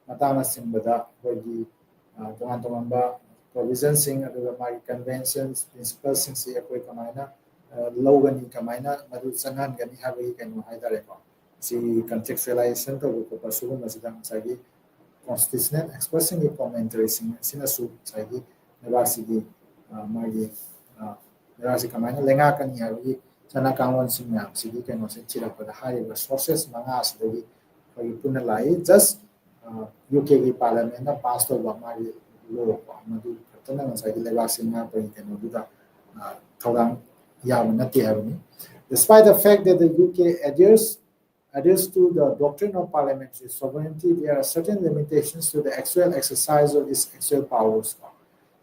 Speaker 1: ꯃꯇꯥꯡꯅꯆꯤꯡꯕꯗ ꯑꯩꯈꯣꯏꯒꯤ ꯇꯣꯉꯥꯟ ꯇꯣꯉꯥꯟꯕ ꯄ꯭ꯔꯣꯕꯤꯖꯟꯁꯤꯡ ꯑꯗꯨꯒ ꯃꯥꯒꯤ ꯀꯟꯚꯦꯟꯁꯟꯁ ꯄ꯭ꯔꯤꯟꯁꯤꯄꯜꯁꯤꯡꯁꯤ ꯑꯩꯈꯣꯏ ꯀꯃꯥꯏꯅ ꯂꯧꯒꯅꯤ ꯀꯃꯥꯏꯅ ꯃꯗꯨ ꯆꯠꯅꯍꯟꯒꯅꯤ ꯍꯥꯏꯕꯒꯤ ꯀꯩꯅꯣ ꯍꯥꯏꯇꯥꯔꯦꯀꯣ ꯁꯤ ꯀꯟꯇꯦꯛꯆꯨꯑꯦꯂꯥꯏꯖꯦꯁꯟ ꯇꯧꯕ ꯈꯣꯠꯄ ꯁꯤꯒꯨꯝꯕꯁꯤꯗ ꯉꯁꯥꯏꯒꯤ constitutional expertsꯤꯡꯒꯤ commentaryꯁꯤꯡ ꯑꯁꯤꯅꯁꯨ ꯉꯁꯥꯏꯒꯤ ꯂꯩꯕꯥꯛꯁꯤꯒꯤ ꯃꯥꯒꯤ ꯂꯩꯕꯥꯛꯁꯤ ꯀꯃꯥꯏꯅ ꯂꯩꯉꯥꯛꯀꯅꯤ ꯍꯥꯏꯕꯒꯤ ꯆꯠꯅ ꯀꯥꯡꯂꯣꯟꯁꯤꯡ ꯃꯌꯥꯝꯁꯤꯒꯤ ꯀꯩꯅꯣꯁꯦ ꯊꯤꯔꯛꯄꯗ ꯍꯥꯏꯔꯤꯕ ꯁꯣꯔꯁꯦꯁ ꯃꯉꯥ ꯑꯁꯤꯗꯒꯤ ꯑꯩꯈꯣꯏꯒꯤ ꯄꯨꯟꯅ ꯂꯥꯛꯏ ꯖꯁ ꯌꯨꯀꯦꯒꯤ ꯄꯥꯔꯂꯤꯌꯥꯃꯦꯟꯅ ꯄꯥꯁ ꯇꯧꯕ ꯃꯥꯒꯤ ꯂꯣꯀꯣ ꯃꯗꯨ ꯈꯛꯇꯅ ꯉꯁꯥꯏꯒꯤ ꯂꯩꯕꯥꯛꯁꯤ ꯉꯥꯛꯄꯒꯤ ꯀꯩꯅꯣꯗꯨꯗ ꯊꯧꯗꯥꯡ ꯌꯥꯕ ꯅꯠꯇꯦ ꯍꯥꯏꯕꯅꯤ despite the fact that the UK adheres to the doctrine of parliamentary sovereignty, there are certain limitations to the actual exercise of its actual powers.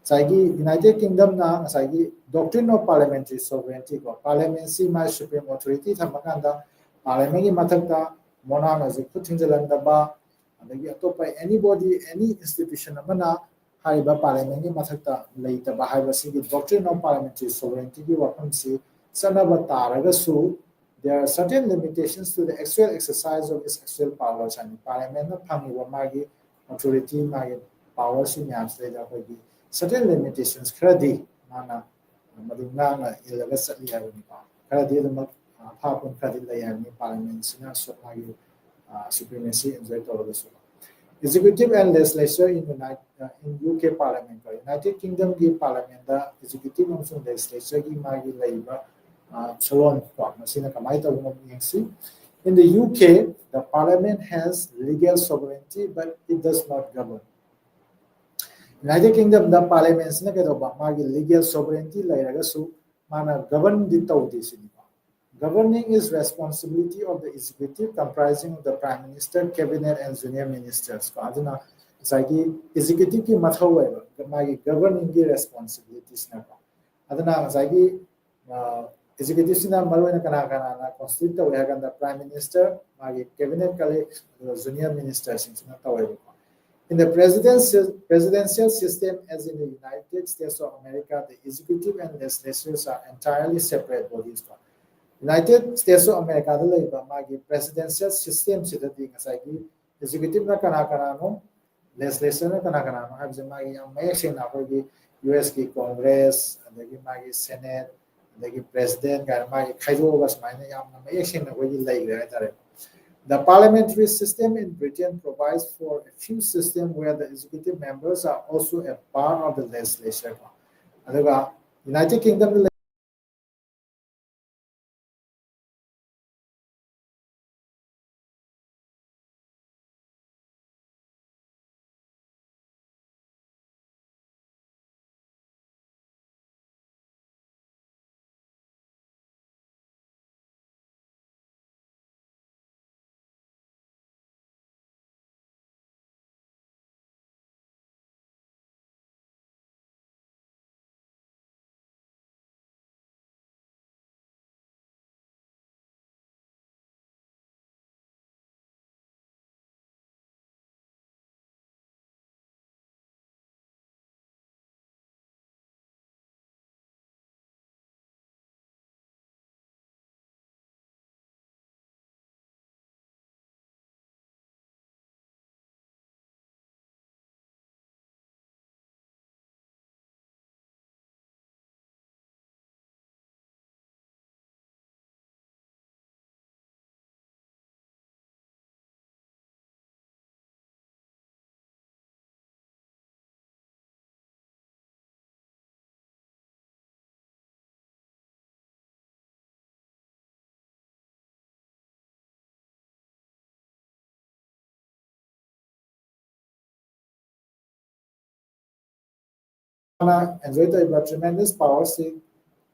Speaker 1: Ngasai United Kingdom na ngasai doctrine of parliamentary sovereignty ko parliament si my supreme authority thamakanda parliament gi mathakta monarch as khut thingjalandaba adagi atopa anybody any institution amana haiba parliament gi mathakta leitaba haiba sigi doctrine of parliamentary sovereignty gi wafam si sanaba taragasu there are certain limitations to the actual exercise of its actual powers and parliament na phangiba magi authority magi powers in yamsle da hogi certain limitations khradi mana madunga na ilaga satli habani pa khradi dum phapun khradi lay habani parliament sina so magi supremacy enjoy tawagasu executive and legislature in UK Parliament United Kingdom की Parliament दा executive and legislature की मागी Laiba salon को मसीना कमाई तो वो In the UK, the Parliament has legal sovereignty, but it does not govern. United Kingdom the Parliament na kaya ba magi legal sovereignty lairagasu mana govern di tawdi sini. Governing is responsibility of the executive comprising of the Prime Minister, Cabinet, and junior ministers. Ko aduna sagi executive ki mathau ba magi governing ki responsibilities na ko. Aduna sagi executive sina malu na kana na constitute we have the Prime Minister, magi Cabinet kali junior ministers sina tawai ba. In the presidential system, as in the United States of America, the executive and legislatures are entirely separate bodies. United States of America, the presidential system, the executive na kana legislation na kana have the US ki Congress, the Senate, the President, The parliamentary system in Britain provides for a few systems where the executive members are also a part of the legislature. The United Kingdom enjoy the tremendous powers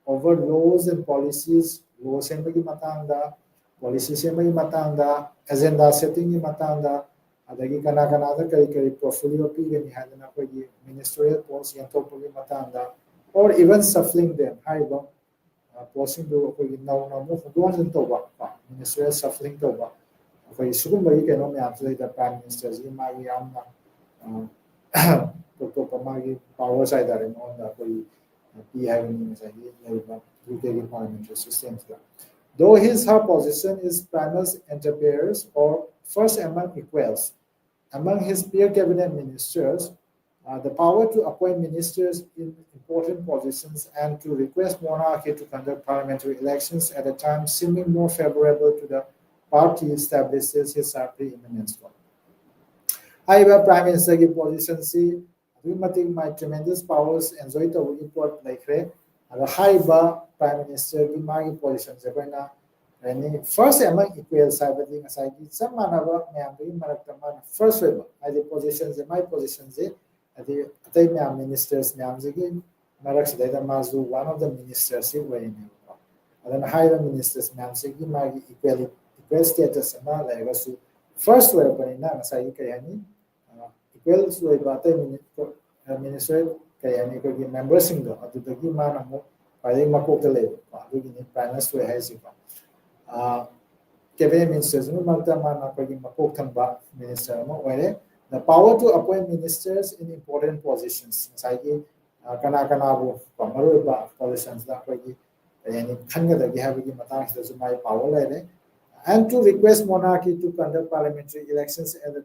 Speaker 1: over laws and policies, laws and matanda, policies and matanda, agenda setting matanda, adagi kana kari portfolio pigani hadana kogi ministerial policy and topogi matanda, or even shuffling them, haiba, posting do kogi na move doon and toba, ministerial shuffling toba. Kogi sugum bagi kano me after the prime ministers, imagi amna, to magi power side are in on the UK parliamentary system. Though her position is primus inter pares or first among equals, among his peer cabinet ministers, the power to appoint ministers in important positions and to request monarchy to conduct parliamentary elections at a time seeming more favorable to the party establishes his preeminence. I have Prime Minister position my tremendous powers enjoy the report like the high Prime Minister position first among equal cyber some manava first web positions my positions the ministers one of the ministers then higher ministers equal status first web equal minister kayani ko members sing do adudagi mana mo pai makok le adugini prime minister hai si cabinet ministers no magta mana ko makok thamba minister mo wale the power to appoint ministers in important positions sai kana bu pamaru ba positions da ko yani khanga da ha bi matang da su mai power le and to request monarchy to conduct parliamentary elections at a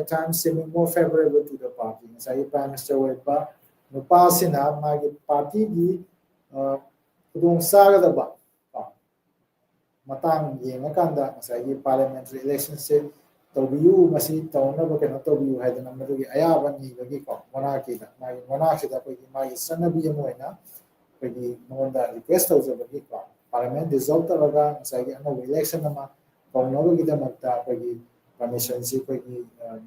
Speaker 1: time seeming more favorable to the party. Sai Prime Minister Wepa Nupasina Magi Party di Kudung Sagadaba Matang Yengakanda, Sai parliamentary elections ꯇꯧꯕꯤꯌꯨ ꯃꯁꯤ ꯇꯧꯅꯕ ꯀꯩꯅꯣ ꯇꯧꯕꯤꯌꯨ ꯍꯥꯏꯗꯅ ꯃꯗꯨꯒꯤ ꯑꯌꯥꯕ ꯅꯤꯕꯒꯤꯀꯣ ꯃꯣꯅꯥꯔꯀꯤꯗ ꯃꯥꯒꯤ ꯃꯣꯅꯥꯔꯁꯤꯗ ꯑꯩꯈꯣꯏꯒꯤ ꯃꯥꯒꯤ ꯆꯠꯅꯕꯤ ꯑꯃ ꯑꯣꯏꯅ ꯑꯩꯈꯣꯏꯒꯤ ꯃꯉꯣꯟꯗ ꯔꯤꯀ꯭ꯋꯦꯁ ꯇꯧꯖꯕꯒꯤꯀꯣ ꯄꯥꯔꯂꯤꯌꯥꯃꯦꯟ ꯗꯤꯖꯣꯜꯕ ꯇꯧꯔꯒ ꯉꯁꯥꯏꯒꯤ ꯑꯅꯧꯕ ꯏꯂꯦꯛꯁꯟ ꯑꯃ ꯀꯧꯅꯕꯒꯤꯗꯃꯛꯇ ꯑꯩꯈꯣꯏꯒꯤ ꯄꯔꯃꯤꯁꯟꯁꯤ ꯑꯩꯈꯣꯒꯤ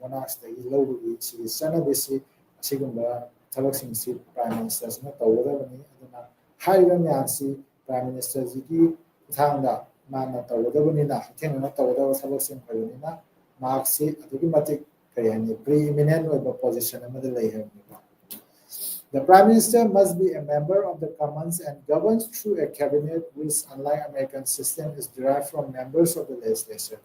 Speaker 1: ꯃꯣꯅꯥꯔꯁꯇꯒꯤ ꯂꯧꯕꯒꯤ ꯁꯤꯒꯤ ꯆꯠꯅꯕꯤꯁꯤ ꯑꯁꯤꯒꯨꯝꯕ ꯊꯕꯛꯁꯤꯡꯁꯤ ꯄ꯭ꯔꯥꯏꯝ ꯃꯤꯅꯤꯁꯇꯔꯁꯤꯅ ꯇꯧꯒꯗꯕꯅꯤ ꯑꯗꯨꯅ ꯍꯥꯏꯔꯤꯕ ꯃꯌꯥꯝꯁꯤ ꯄ꯭ꯔꯥꯏꯝ ꯃꯤꯅꯤꯁꯇꯔꯁꯤꯒꯤ ꯈꯨꯠꯊꯥꯡꯗ ꯃꯥꯅ ꯇꯧꯒꯗꯕꯅꯤꯅ ꯍꯛꯊꯦꯡꯅꯅ ꯇꯧꯒꯗꯕ ꯊꯕꯛꯁꯤꯡ ꯑꯣꯏꯕꯅꯤꯅ ꯃꯍꯥꯛꯁꯤ ꯑꯗꯨꯛꯀꯤ ꯃꯇꯤꯛ ꯀꯔꯤ ꯍꯥꯏꯅꯤ ꯄ꯭ꯔꯤ ꯏꯃꯤꯅꯦꯟ ꯑꯣꯏꯕ ꯄꯣꯖꯤꯁꯟ ꯑꯃꯗ ꯂꯩ ꯍꯥꯏꯕꯅꯤꯀꯣ. The Prime Minister must be a member of the Commons and governs through a cabinet which, unlike American system, is derived from members of the legislature.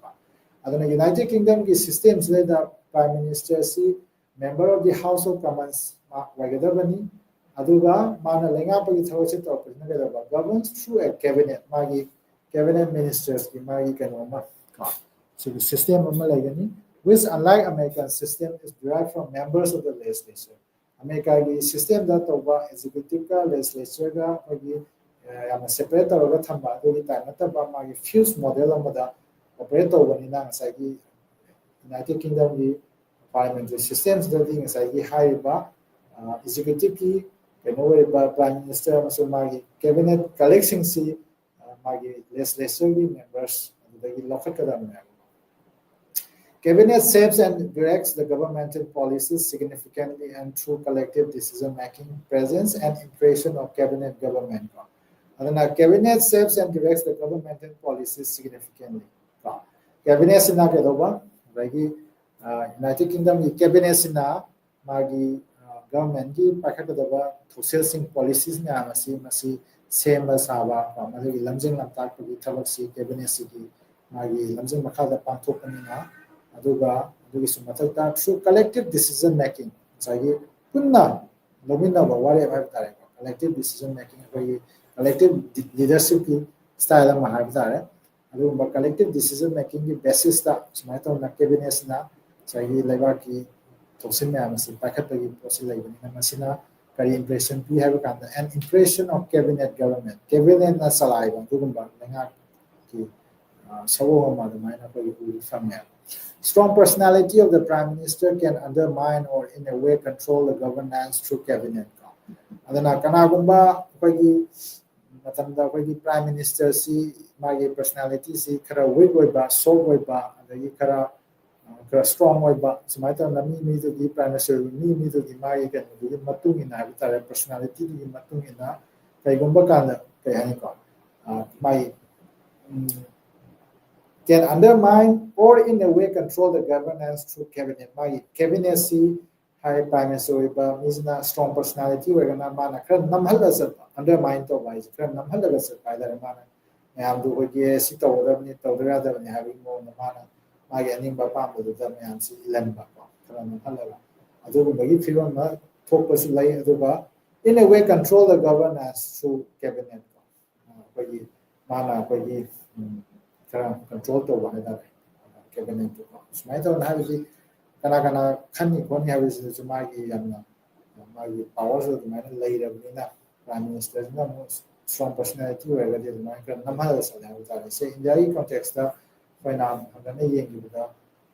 Speaker 1: aduna United Kingdom ki system sida Prime Minister si member of the House of Commons ma wagadabani aduga mana lengapagi thawase tawpina gadaba governs through a cabinet magi cabinet ministers ki magi kanoma ka so the system ama lagani which, unlike American system, is derived from members of the legislature. America ki system da tawba executive ka legislature ga magi yamna separate tawga thamba adugi time taba magi fuse model amada operate tawbanina ngasai United Kingdom ki parliamentary systems da di ngasai haiba executive ki keno prime minister amasu magi cabinet collection si magi legislature ki members adagi lokakadamna. Cabinet shapes and directs the governmental policies significantly and through collective decision-making, presence and impression of cabinet government. Adana cabinet shapes and directs the governmental policies significantly. Cabinet sina kedoba, bagi United Kingdom ki cabinet sina magi government ki pakatadaba social policies na masi sema saba, magi lamjing lamtak ki thabak si cabinet si ki magi lamjing makhada pangthokpanina aduga adugisu mathakta through collective decision making sagi punna lomina ba wari ba tare collective decision making ko collective leadership ki style ma ha tare aduga collective decision making ki basis ta sumaito na cabinet na sagi laiba ki tosin ma amasi pakhatagi process laibani na masina kari impression pi have kanda an impression of cabinet government cabinet na salai ba dugumba lenga ki sawo ma da mai na ko uri famya. Strong personality of the Prime Minister can undermine or in a way control the governance through cabinet. Adana kanagumba akogi matamda akogi Prime Minister si magi personality si kara weak oiba soft oiba adagi kara strong oiba sumaita nami to gi Prime Minister mi to gi magi kan gi matung ina habitare personality gi matung ina kaigumba kana kay hani ko mai can undermine or in a way control the governance through cabinet. My cabinet si high prime minister means strong personality we're gonna mana kran namhala sa undermine to by kran namhala sa by the mana am do ge si to ni to da ni having mo mana magi aning ba pam do da me am si ilan ba kran namhala adu bagi film ma focus lai adu ba in a way control the governance through cabinet bagi mana bagi control to one another cabinet to smai to na bi kana khanni khoni ha bi su magi yamna magi powers of the man lai ra bi na prime minister na strong personality wa ga de na kan namal sa na ta se india context ta faina ngane yeng gi da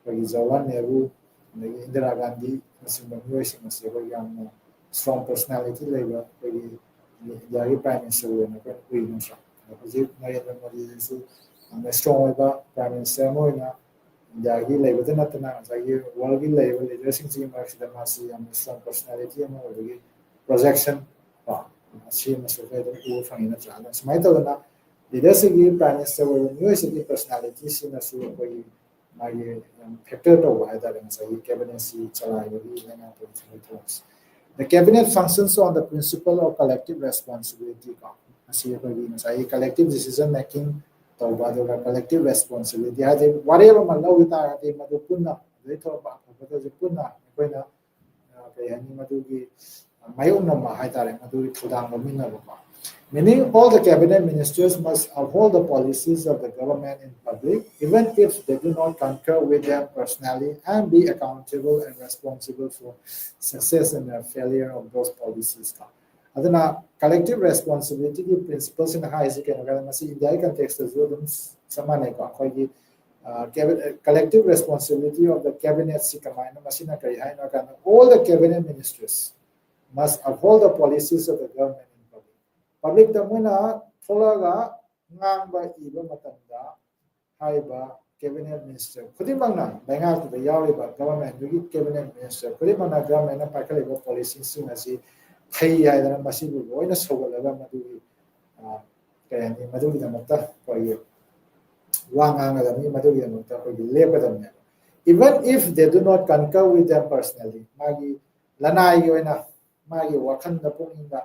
Speaker 1: bagi Jawaharlal Nehru Indira Gandhi nasimba miyoi sing se ko yamna strong personality lai ba bagi india prime minister na ko ui no sa hojik Narendra Modi su strong oiba prime minister moina india labor natana sagi world gi labor leadership si marksida masi am strong personality ama ogi projection si maso da u fangina chana smai to na leadership gi prime minister wo new city personality si na su koi magi factor to wa da sagi cabinet si chalai gi na to the cabinet functions on the principle of collective responsibility asi koi sagi collective decision making tauba do collective responsibility hadi whatever man lo ita ati madu punna dei tho ba ko je punna koina kai hani madu gi mayong na ma hai tare madu thudang lo minna ba meaning all the cabinet ministers must uphold the policies of the government in public even if they do not concur with them personally and be accountable and responsible for success and failure of those policies aduna collective responsibility ki principles in high second ga masi india context as well samane ko khoi collective responsibility of the cabinet all the cabinet ministers must uphold the policies of the government in public. Public tamuna tholaga ngangba iba matamda haiba cabinet minister khudimangna lenga the yauriba government yugi cabinet minister khudimangna government na pakaliba policies sing asi thai haidana masibu loina sogalaga maduri kayani maduri damakta koyi even if they do not concur with them personally, magi lanai yoina magi wakan da puninga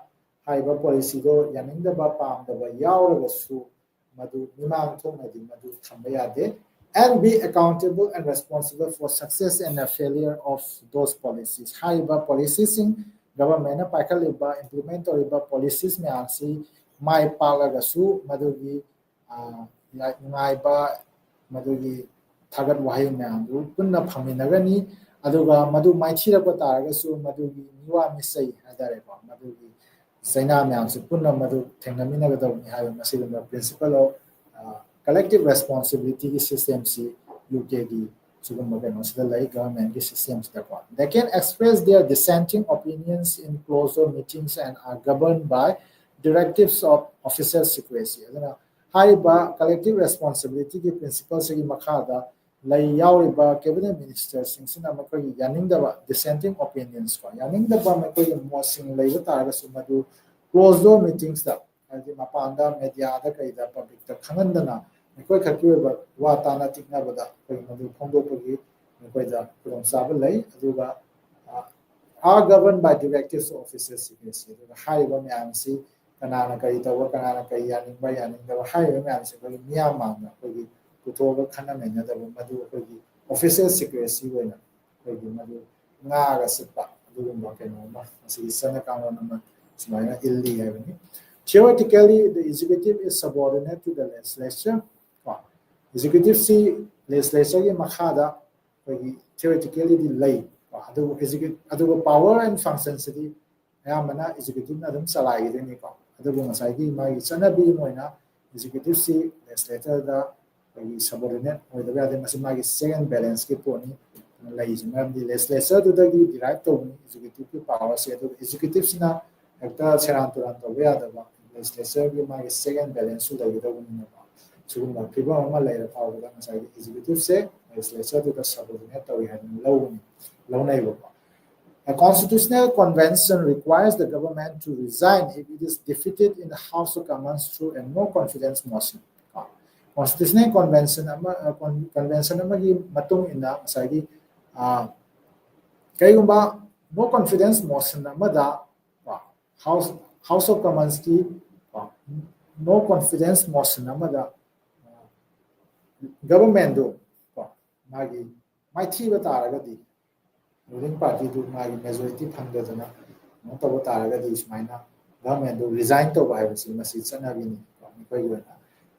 Speaker 1: haiba policy do yaning da ba pam da ba yaw su madu nimang thong na di madu thambaya de and be accountable and responsible for success and the failure of those policies. Haiba policies in government na pakaliba implement oriba policies me ansi mai palaga su madu gi ngaiba madugi thagat wahi myamdu punna phaminagani aduga madu maithirapa taragasu madugi niwa misai hadare ba madugi saina myamsu punna madu thengaminagadawni haiba masigunda principle of collective responsibility system si UK gi sugumba keno sida lai government gi systems da kwa they can express their dissenting opinions in closer meetings and are governed by directives of official secrecy adana haiba collective responsibility ki principles ki makhada lai yauriba cabinet ministers singsina makoi yaningdaba dissenting opinions ko yaningdaba makoi mosing leiba taraga sumadu closed door meetings da adi mapanda media da kaida public da khangandana makoi khakiba wata na tikna bada koi madu phongdo pagi makoi da from sabal lai aduga are governed by directives of official secrecy haiba myamsi kanana kai tawa kanana kai yaning ba yaning da hai me an se ko miya ma na ko gi puto ba khana me na da madu ko gi official secrecy we na ko gi madu nga ga sipa du ma ke no ma si sana ka ma na smaina illi hai ni theoretically the executive is subordinate to the legislature executive si legislature gi makhada ko gi theoretically the lay adu executive adu power and functions di ayamana executive na dum salai de ni ko adugo ngasai mai chanabi moina executive si legislature da subordinate or the other magi second balance ki poni lai jingam di legislature to the derive to executive power se to executive sina ekta cheran turan to ya da ba legislature ki magi second balance su lai da ni ba sugum piba ma lai ra pa da ngasai executive se legislature to the subordinate to ya low nai ba. A constitutional convention requires the government to resign if it is defeated in the House of Commons through a no confidence motion. Constitutional convention amagi matung ina masagi kaigumba no confidence motion amada House of Commons ki no confidence motion amada government do magi maithi bataragadi ruling party to my majority phangdana no to taraga di ismaina government to resign to by masitsana bini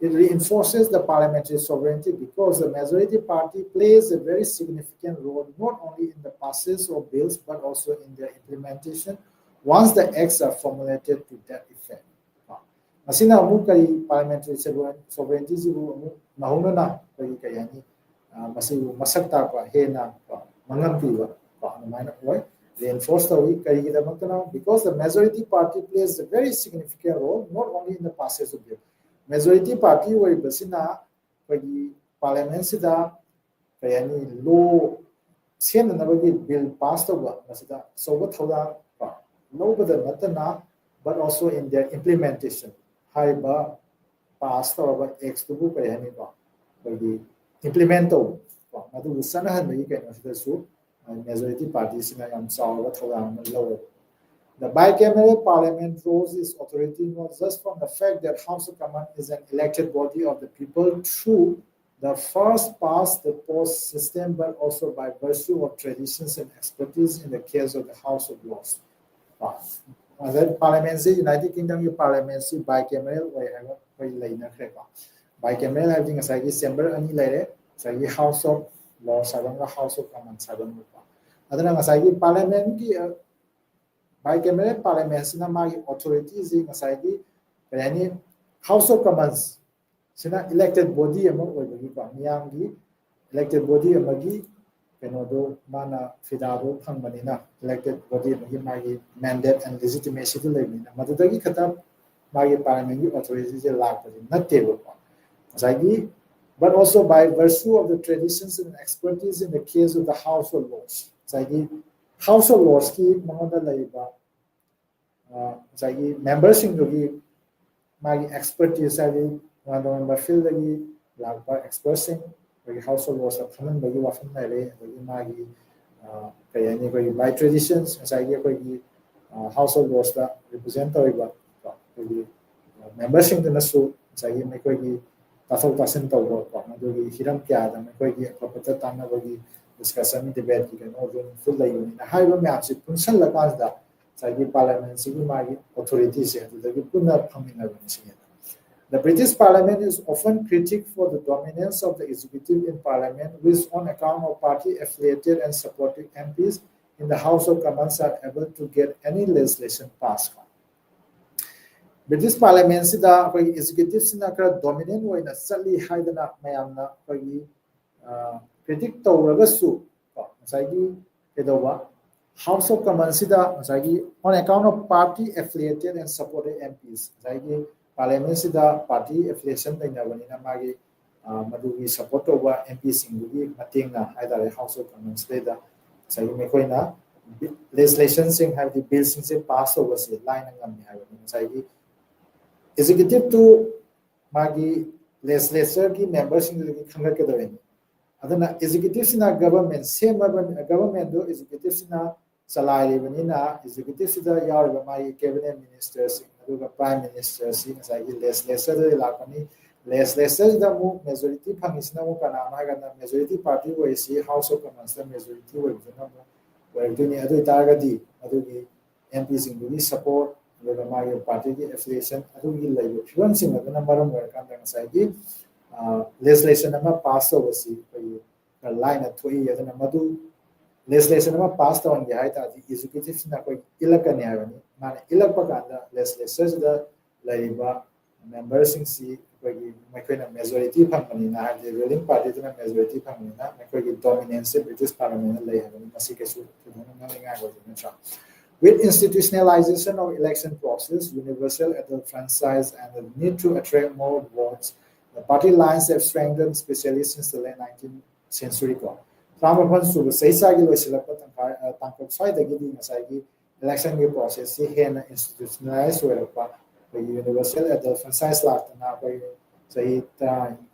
Speaker 1: it reinforces the parliamentary sovereignty because the majority party plays a very significant role not only in the passage of bills but also in their implementation once the acts are formulated to that effect masina amu kai parliamentary sovereignty jibu mahunana kai kayani masibu masakta pa hena mangam piwa reinforce the weak because the majority party plays a very significant role not only in the passage of bill. Majority party were basina parliament sida kayani law sen nabagi bill passed over masida so what thoda no but natana but also in their implementation high ba passed over x to book kayani ba implement to madu sanahan mai kayana su majority parties in lower. The bicameral parliament draws its authority not just from the fact that House of Commons is an elected body of the people through the first past the post system, but also by virtue of traditions and expertise in the case of the House of Lords. Parliament United Kingdom parliament bicameral bicameral having a chamber any House of Lords House of Commons adana ngasai parliament ki bicameral parliament sina magi authorities ngasai yani House of Commons sina elected body among oibi pa miyam gi elected body amagi kenodo mana fidado phangmanina elected body amagi magi mandate and legitimacy to lebina madudagi khata magi parliament gi authority je lakpadi nattebo asagi but also by virtue of the traditions and expertise in the case of the household laws asagi household laws ki mangoda laiba asagi members ingogi magi expertise agi member field lagi lakpa experts the household laws of common by you often magi by traditions as I give household laws that represent members in the nasu as I make tasok tasin to work hiram kya the tana discussion debate full the union high maps punsan lakas parliament magi authorities the British Parliament is often critiqued for the dominance of the executive in Parliament, which, on account of party-affiliated and supporting MPs in the House of Commons, are able to get any legislation passed. British Parliament sida executive sina kara dominant oina sali haidana mayamna critic tawragasu masagi kedowa House of Commons sida masagi on account of party-affiliated and supported MPs masagi Parliament sida party affiliation na magi madugi support over MP singugi matingna haidare House of Commons leda sai mekoina legislation sing have the bills sing pass over se line ngam hai sai executive to magi legislature ki members sing ki khanga ke dawin adana executive sina government same government do executive sina salary banina executive sida yar magi cabinet ministers prime minister legislature lakani legislature da mu majority phangisna mu kana na majority party wa isi House of Commons da majority wa na mu wa duni adu targadi adu gi MP sing support the my party affiliation adu gi lai fiwan sing na maram wa kan da sai gi legislation ma pass over si line at 3 adana madu legislation ma pass down ge hai ta di executive na koi ilakani ha ni man ilakpa kanda legislature da laiba members sing si koi makoina majority phangani na the ruling party na majority phangani na koi dominance British Parliament lai ha ni masi ke su nga go ni cha with institutionalization of election process universal adult franchise and the need to attract more votes the party lines have strengthened especially since the late 19th century Ramapan Sub Saisa Gilosilapa Tankok Sai the Gidi Masagi election process, he had institutionalized where the universal adult franchise Latana by say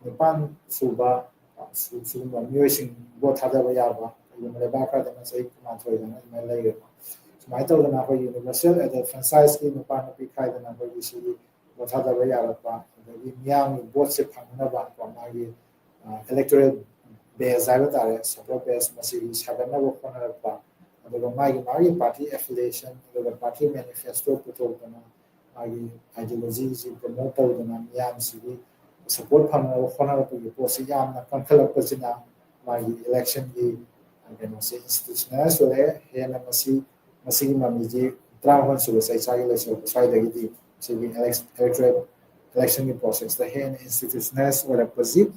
Speaker 1: Nipan Suba Suba Musing both Hadavayaba, Yamabaka, the Masai Mantoy and Malay. So my told the universal adult franchise in the Panapi Kai the number you see what Hadavayaba, the young both Panava, Magi electoral bears support bears machines have never cornered part of the Magi party affiliation, the party manifesto protocol, Magi ideologies, promote the Yam City, support panel, honorable Posiam, Conquer Posina, Magi election, and say institutionalized, so here, and Masi, Mamiji, Travan Suicide, Side the electoral election process, the hand institutionalized or opposite,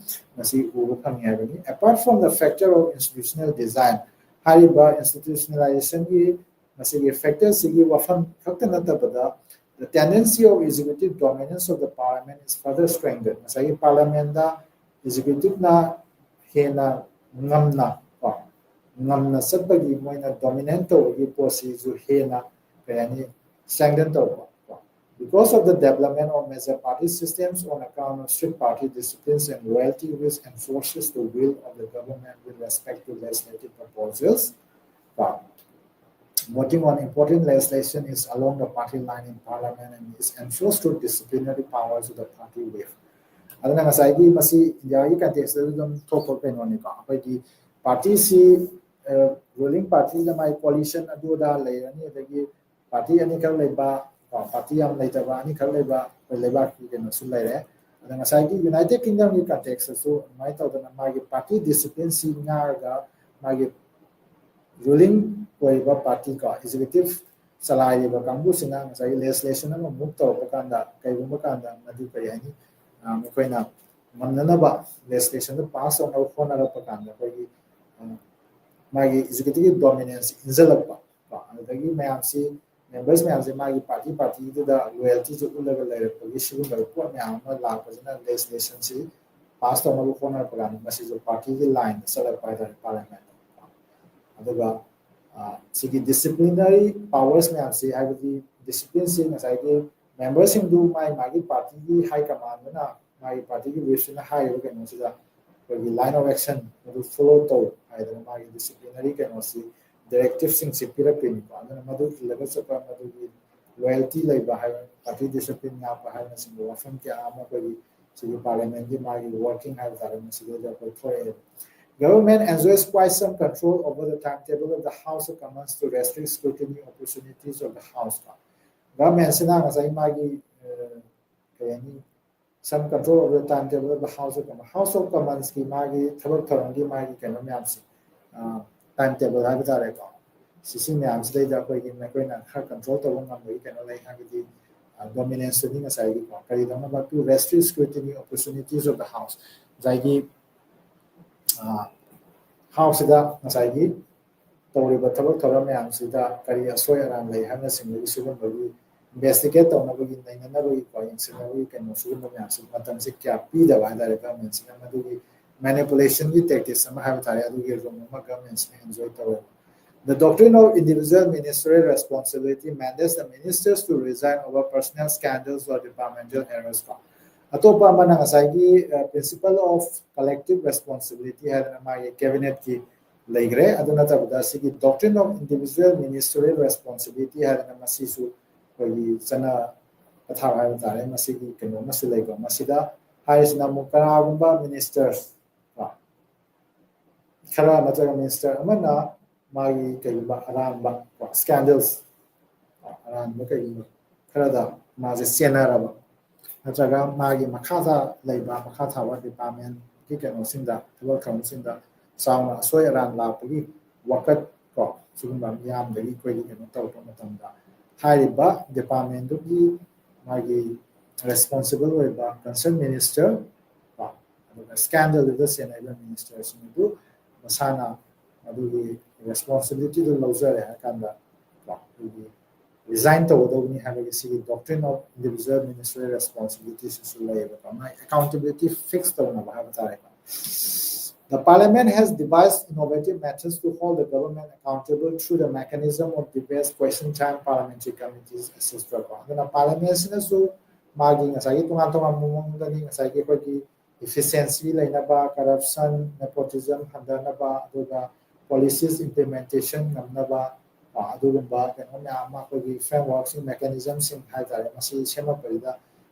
Speaker 1: apart from the factor of institutional design, Hariba institutionalization, factors, the tendency of executive dominance of the parliament is further strengthened. Parliament, executive na hena ngamna, sabagi moina dominanto, policy to hena, strengthened. Because of the development of major party systems on account of strict party disciplines and loyalty which enforces the will of the government with respect to legislative proposals, voting on important legislation is along the party line in parliament and is enforced through disciplinary powers of the party with. Adana ngasai masi India context dum thop penoni ka apagi party si ruling party na mai coalition aduda leirani adagi party ani kal leba party am laitaba ani khal leba leba ki no sul laire adanga sai ki United Kingdom ni context so mai ta dana magi party discipline si nga magi ruling oiba party ka executive salai ba kambu sina sai legislation ma move to bakanda kai bu bakanda madu kai ani mekoina Mananaba legislation pass on our phone or propaganda magi executive dominance inzalapa adagi mayamsi members mayamsi magi party to the loyalty to ulaga layer position ga report mayamma la pajana legislation si passed on our phone or propaganda message party line select by the parliament aduga sigi disciplinary powers mayamsi habidi discipline si ngasai members do magi party high command na magi party wish na high ga line of action follow to my disciplinary directives in Sipira Clinic, and Madu levels of loyalty like party discipline now behind us in the Wafan Kiama, so parliament working for government enjoys quite some control over the timetable of the House of Commons to restrict scrutiny opportunities of the House. Government Sinang as I magi some control over the timetable of the House of Commons. House of Commons ki magi thabak thorangi magi kano myamsi timetable ha bata re ko sisi myamsi dai da koi ki na koi na kha control to ngam mai kano lai ha ki dominance ni na sai ki ko kari dong na to restrict scrutiny opportunities of the House jai ki House da na sai ki tori ba thabak thoram myamsi da kari asoi aram lai ha na singli sugun bagi investigate on the manipulation tactics the doctrine of individual ministerial responsibility mandates the ministers to resign over personal scandals or departmental errors. Atopa mana ngasai principle of collective responsibility had my cabinet ki legre aduna tabda sigi doctrine of individual ministerial responsibility had na masisu sana patha hai tare masigi keno masilai ko masida haisna mukara gumba ministers khara nataga minister amana magi kaiba aramba scandals aramba kai khara da maje senaraba nataga magi makhatha leiba makhatha wa department ki keno sinda thawal kham sinda sauna soi aran la pagi wakat ko sugumba yam dagi koi keno taw to matamda hariba department ki magi responsible with concerned minister scandal with the Senate ministers do masana adu responsibility to lawyer kanda resign to the have a doctrine of individual ministerial responsibilities accountability fixed on the parliament has devised innovative methods to hold the government accountable through the mechanism of debate, question time, parliamentary committees, etc. The parliament is marking as I to efficiency, corruption, nepotism, policies implementation, frameworks and mechanisms in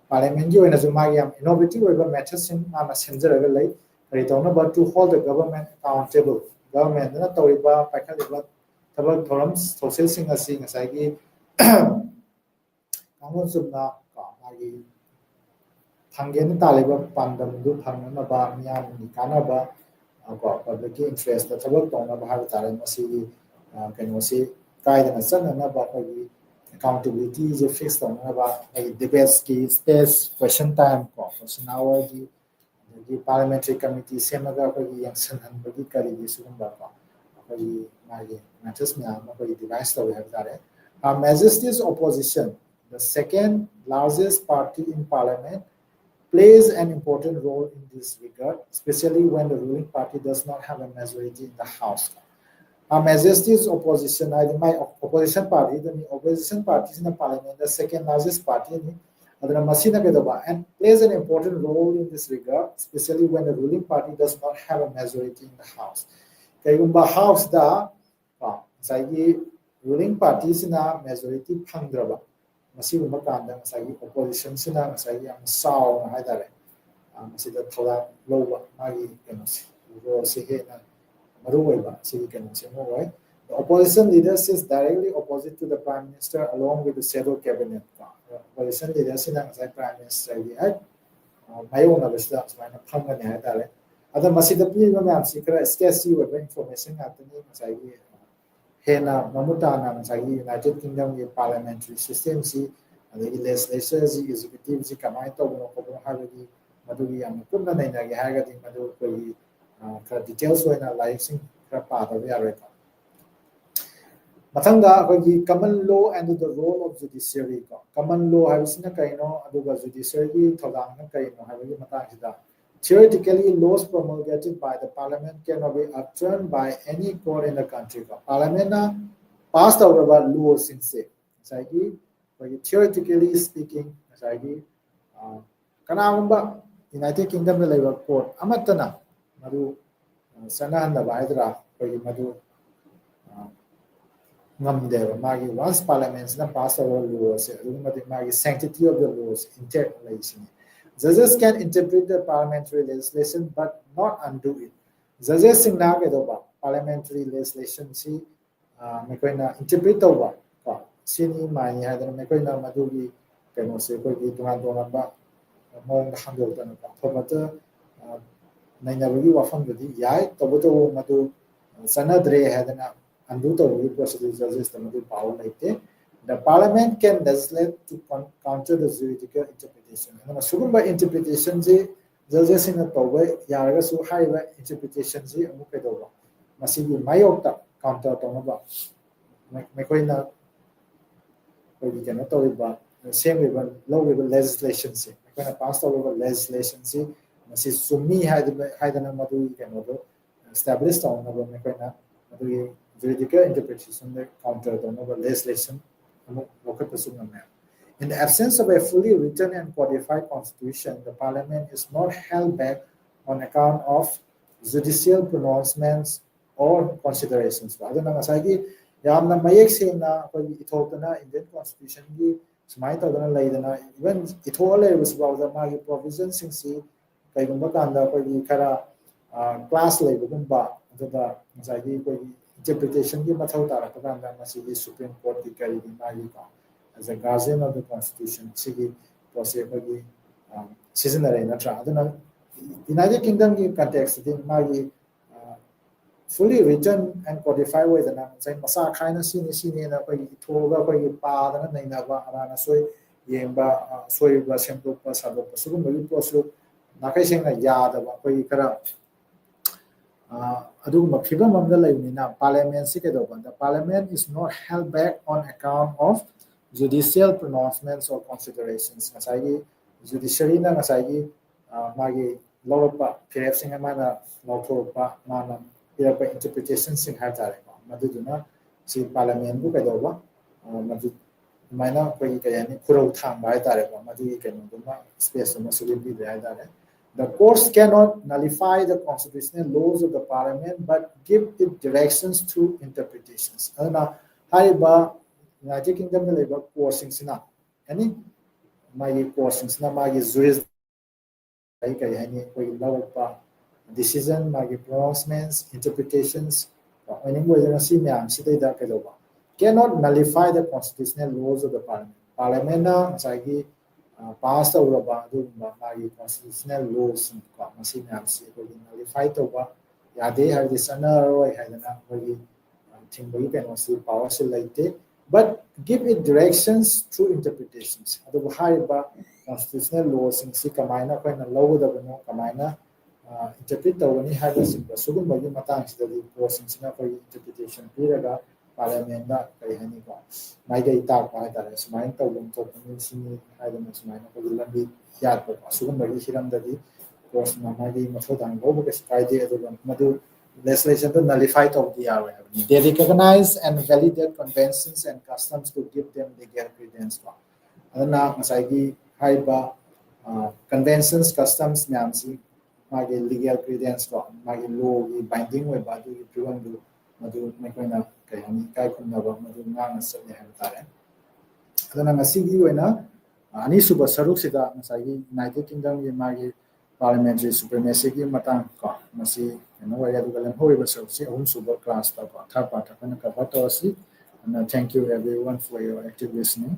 Speaker 1: parliament innovative methods in to hold the government accountable. Government na toriba pakhaliba tabak forums social sing asing asagi kamun subna magi thanggen taliba pandam du phangna ba miyam ni kana ba ko public interest the tabak tona ba har tare masi kenosi kaida na sana na ba ko accountability is fixed on ba debates ki space question time ko question hour ki the parliamentary committee semaga ko yansan hanbagi kari sugumba ko device Her Majesty's opposition, the second largest party in parliament, plays an important role in this regard, especially when the ruling party does not have a majority in the House. Her Majesty's opposition, my opposition party, the opposition parties in the parliament, the second largest party, and plays an important role in this regard, especially when the ruling party does not have a majority in the House. Kayumba House da ruling parties in a majority pandraba. Masibumba kanda opposition sina yam saw na haidare. Masida thola lowa magi kenos. Ro sihena maruweba sigi kenos mo. The opposition leader sits directly opposite to the Prime Minister along with the shadow cabinet. Opposition leader sina Prime Minister mayona basta mana phangani haidare. Ada masida pi ma sikra sketchy web information atani masai hena mamutana masai United Kingdom ge parliamentary system si ada legislature ji executive ji kamai to no ko habagi ꯃꯗꯨꯒꯤ ꯌꯥꯝꯅ ꯀꯨꯞꯅ ꯅꯩꯅꯒꯦ ꯍꯥꯏꯔꯒꯗꯤ ꯃꯗꯨ ꯑꯩꯈꯣꯏꯒꯤ ꯈꯔ details ꯑꯣꯏꯅ ꯂꯥꯏꯔꯤꯛꯁꯤꯡ ꯈꯔ ꯄꯥꯗꯕ ꯌꯥꯔꯣꯏꯀꯣ ꯃꯊꯪꯗ ꯑꯩꯈꯣꯏꯒꯤ ꯀꯃꯟ ꯂꯣ ꯑꯦꯟड ꯗ ꯔꯣꯜ ꯑꯣꯐ ꯖꯨꯗꯤꯁꯤꯌꯔꯤ ꯀꯣ ꯀꯃꯟ ꯂꯣ ꯍꯥꯏꯕꯁꯤꯅ ꯀꯩꯅꯣ ꯑꯗꯨꯒ ꯖꯨꯗꯤꯁꯤꯌꯔꯒꯤ ꯊꯧꯗꯥꯡꯅ ꯀꯩꯅꯣ ꯍꯥꯏꯕꯒꯤ ꯃꯇꯥꯡꯁꯤꯗ theoretically laws promulgated by the parliament cannot be overturned by any court in the country ꯀꯣ ꯄꯥꯔꯂꯤꯌꯥꯃꯦꯟꯅ ꯄꯥꯁ ꯇꯧꯔꯕ ꯂꯣꯁꯤꯡꯁꯦ ꯉꯁꯥꯏꯒꯤ ꯑꯩꯈꯣꯏꯒꯤ theoretically speaking ꯉꯁꯥꯏꯒꯤ ꯀꯅꯥꯒꯨꯝꯕ ꯌꯨꯅꯥꯏꯇꯦꯗ ꯀꯤꯡꯗꯝꯗ ꯂꯩꯕ ꯀꯣꯔꯠ ꯑꯃꯠꯇꯅ ꯃꯗꯨ ꯆꯠꯅꯍꯟꯗꯕ ꯍꯥꯏꯗ꯭ꯔꯥ ꯑꯩꯈꯣꯏꯒꯤ ꯃꯗꯨ ngamdeva magi once parliament na pass over laws adumadi magi sanctity of the laws intact legislation judges can interpret the parliamentary legislation but not undo it judges sing na ke doba parliamentary legislation si mekoina interpret toba ko sini mani hadana mekoina madugi keno se ko gi dunga dunga ba mong handle dana ba thomata nainabagi wafam gadi yai toboto madu sanadre hadana undo the procedure judges the power like the parliament can legislate to counter the juridical interpretation and sugumba interpretation ji judges in the toba yaraga su haiba interpretation ji amu kedoba masigi mayokta counter tonoba mekoina we can not toba same law legislation ji mekoina pass over legislation ji masi sumi haidana madu can establish tonoba mekoina madu juridical interpretation counter the legislation. In the absence of a fully written and codified constitution, the parliament is not held back on account of judicial pronouncements or considerations. Aduna ngasai yamna mayek sengna koi ithokna Indian constitution gi sumai tawdana leidana even ithole was about the magi provisions singsi kaigumba kanda koi khara class leibugumba aduda ngasai gi koi interpretation की मथौ तारकदांदा मसीगी supreme court की करी मागी का as a guardian of the constitution सिगी process की सिजनरे नत्रा अदना United kingdom की context दिन मागी fully written and codified way dana sai masa khaina sini na koi thoga koi paadana naina ba arana soi yemba soi ba sempo pa sabo pasugum bagi prosu nakai senga yada ba koi kara adugumba phibam amda laibnina parliament si kedoba the parliament is not held back on account of judicial pronouncements or considerations ngasai judiciary na ngasai magi lawpa phirep sing amana lawthopa mana pirapa interpretation sing ha tare maduduna si parliament bu kedoba madu maina koi kayani khurau thang bai tare madu kenoduma space ma sulibi bai tare. The courts cannot nullify the constitutional laws of the parliament but give it directions through interpretations. Adana haiba United Kingdom na labor courts sina any magi courts sina magi juris kai kai hani koi lawpa decision magi pronouncements interpretations any way na si myam si da kedoba cannot nullify the constitutional laws of the parliament. Parliament na sagi pass over magi constitutional laws ko masi myam si ko nullify to ba yade have this anaroi haidana ko thingbai kano si power si laite but give it directions through interpretations adu haiba constitutional laws si kamaina ko na lawdabano kamaina interpret tawani haiba simba sugum bagi matang sidadi process na ko interpretation piraga parliament da kai hani ko mai dai ta pa ta sumain tawum to sini haidana sumain ko lambi yad ko sugum bagi hiram dadi course na magi mathodang go ba kai de adu madu legislation to nullify of the RA. They recognize and validate conventions and customs to give them legal credence. Adana masagi haiba conventions customs nyamsi magi legal credence ko magi law gi binding we ba du priwan du madu mekoina kai ani kai kunna ba madu ngana sale ha tare. Adana masigi wena ani suba saruk sida masagi United Kingdom gi magi parliamentary supremacy ki matang ko masi no way adu galan hoi ba so si ahum super class ta ko tha pa ta kana ka ba to si and thank you everyone for your active listening.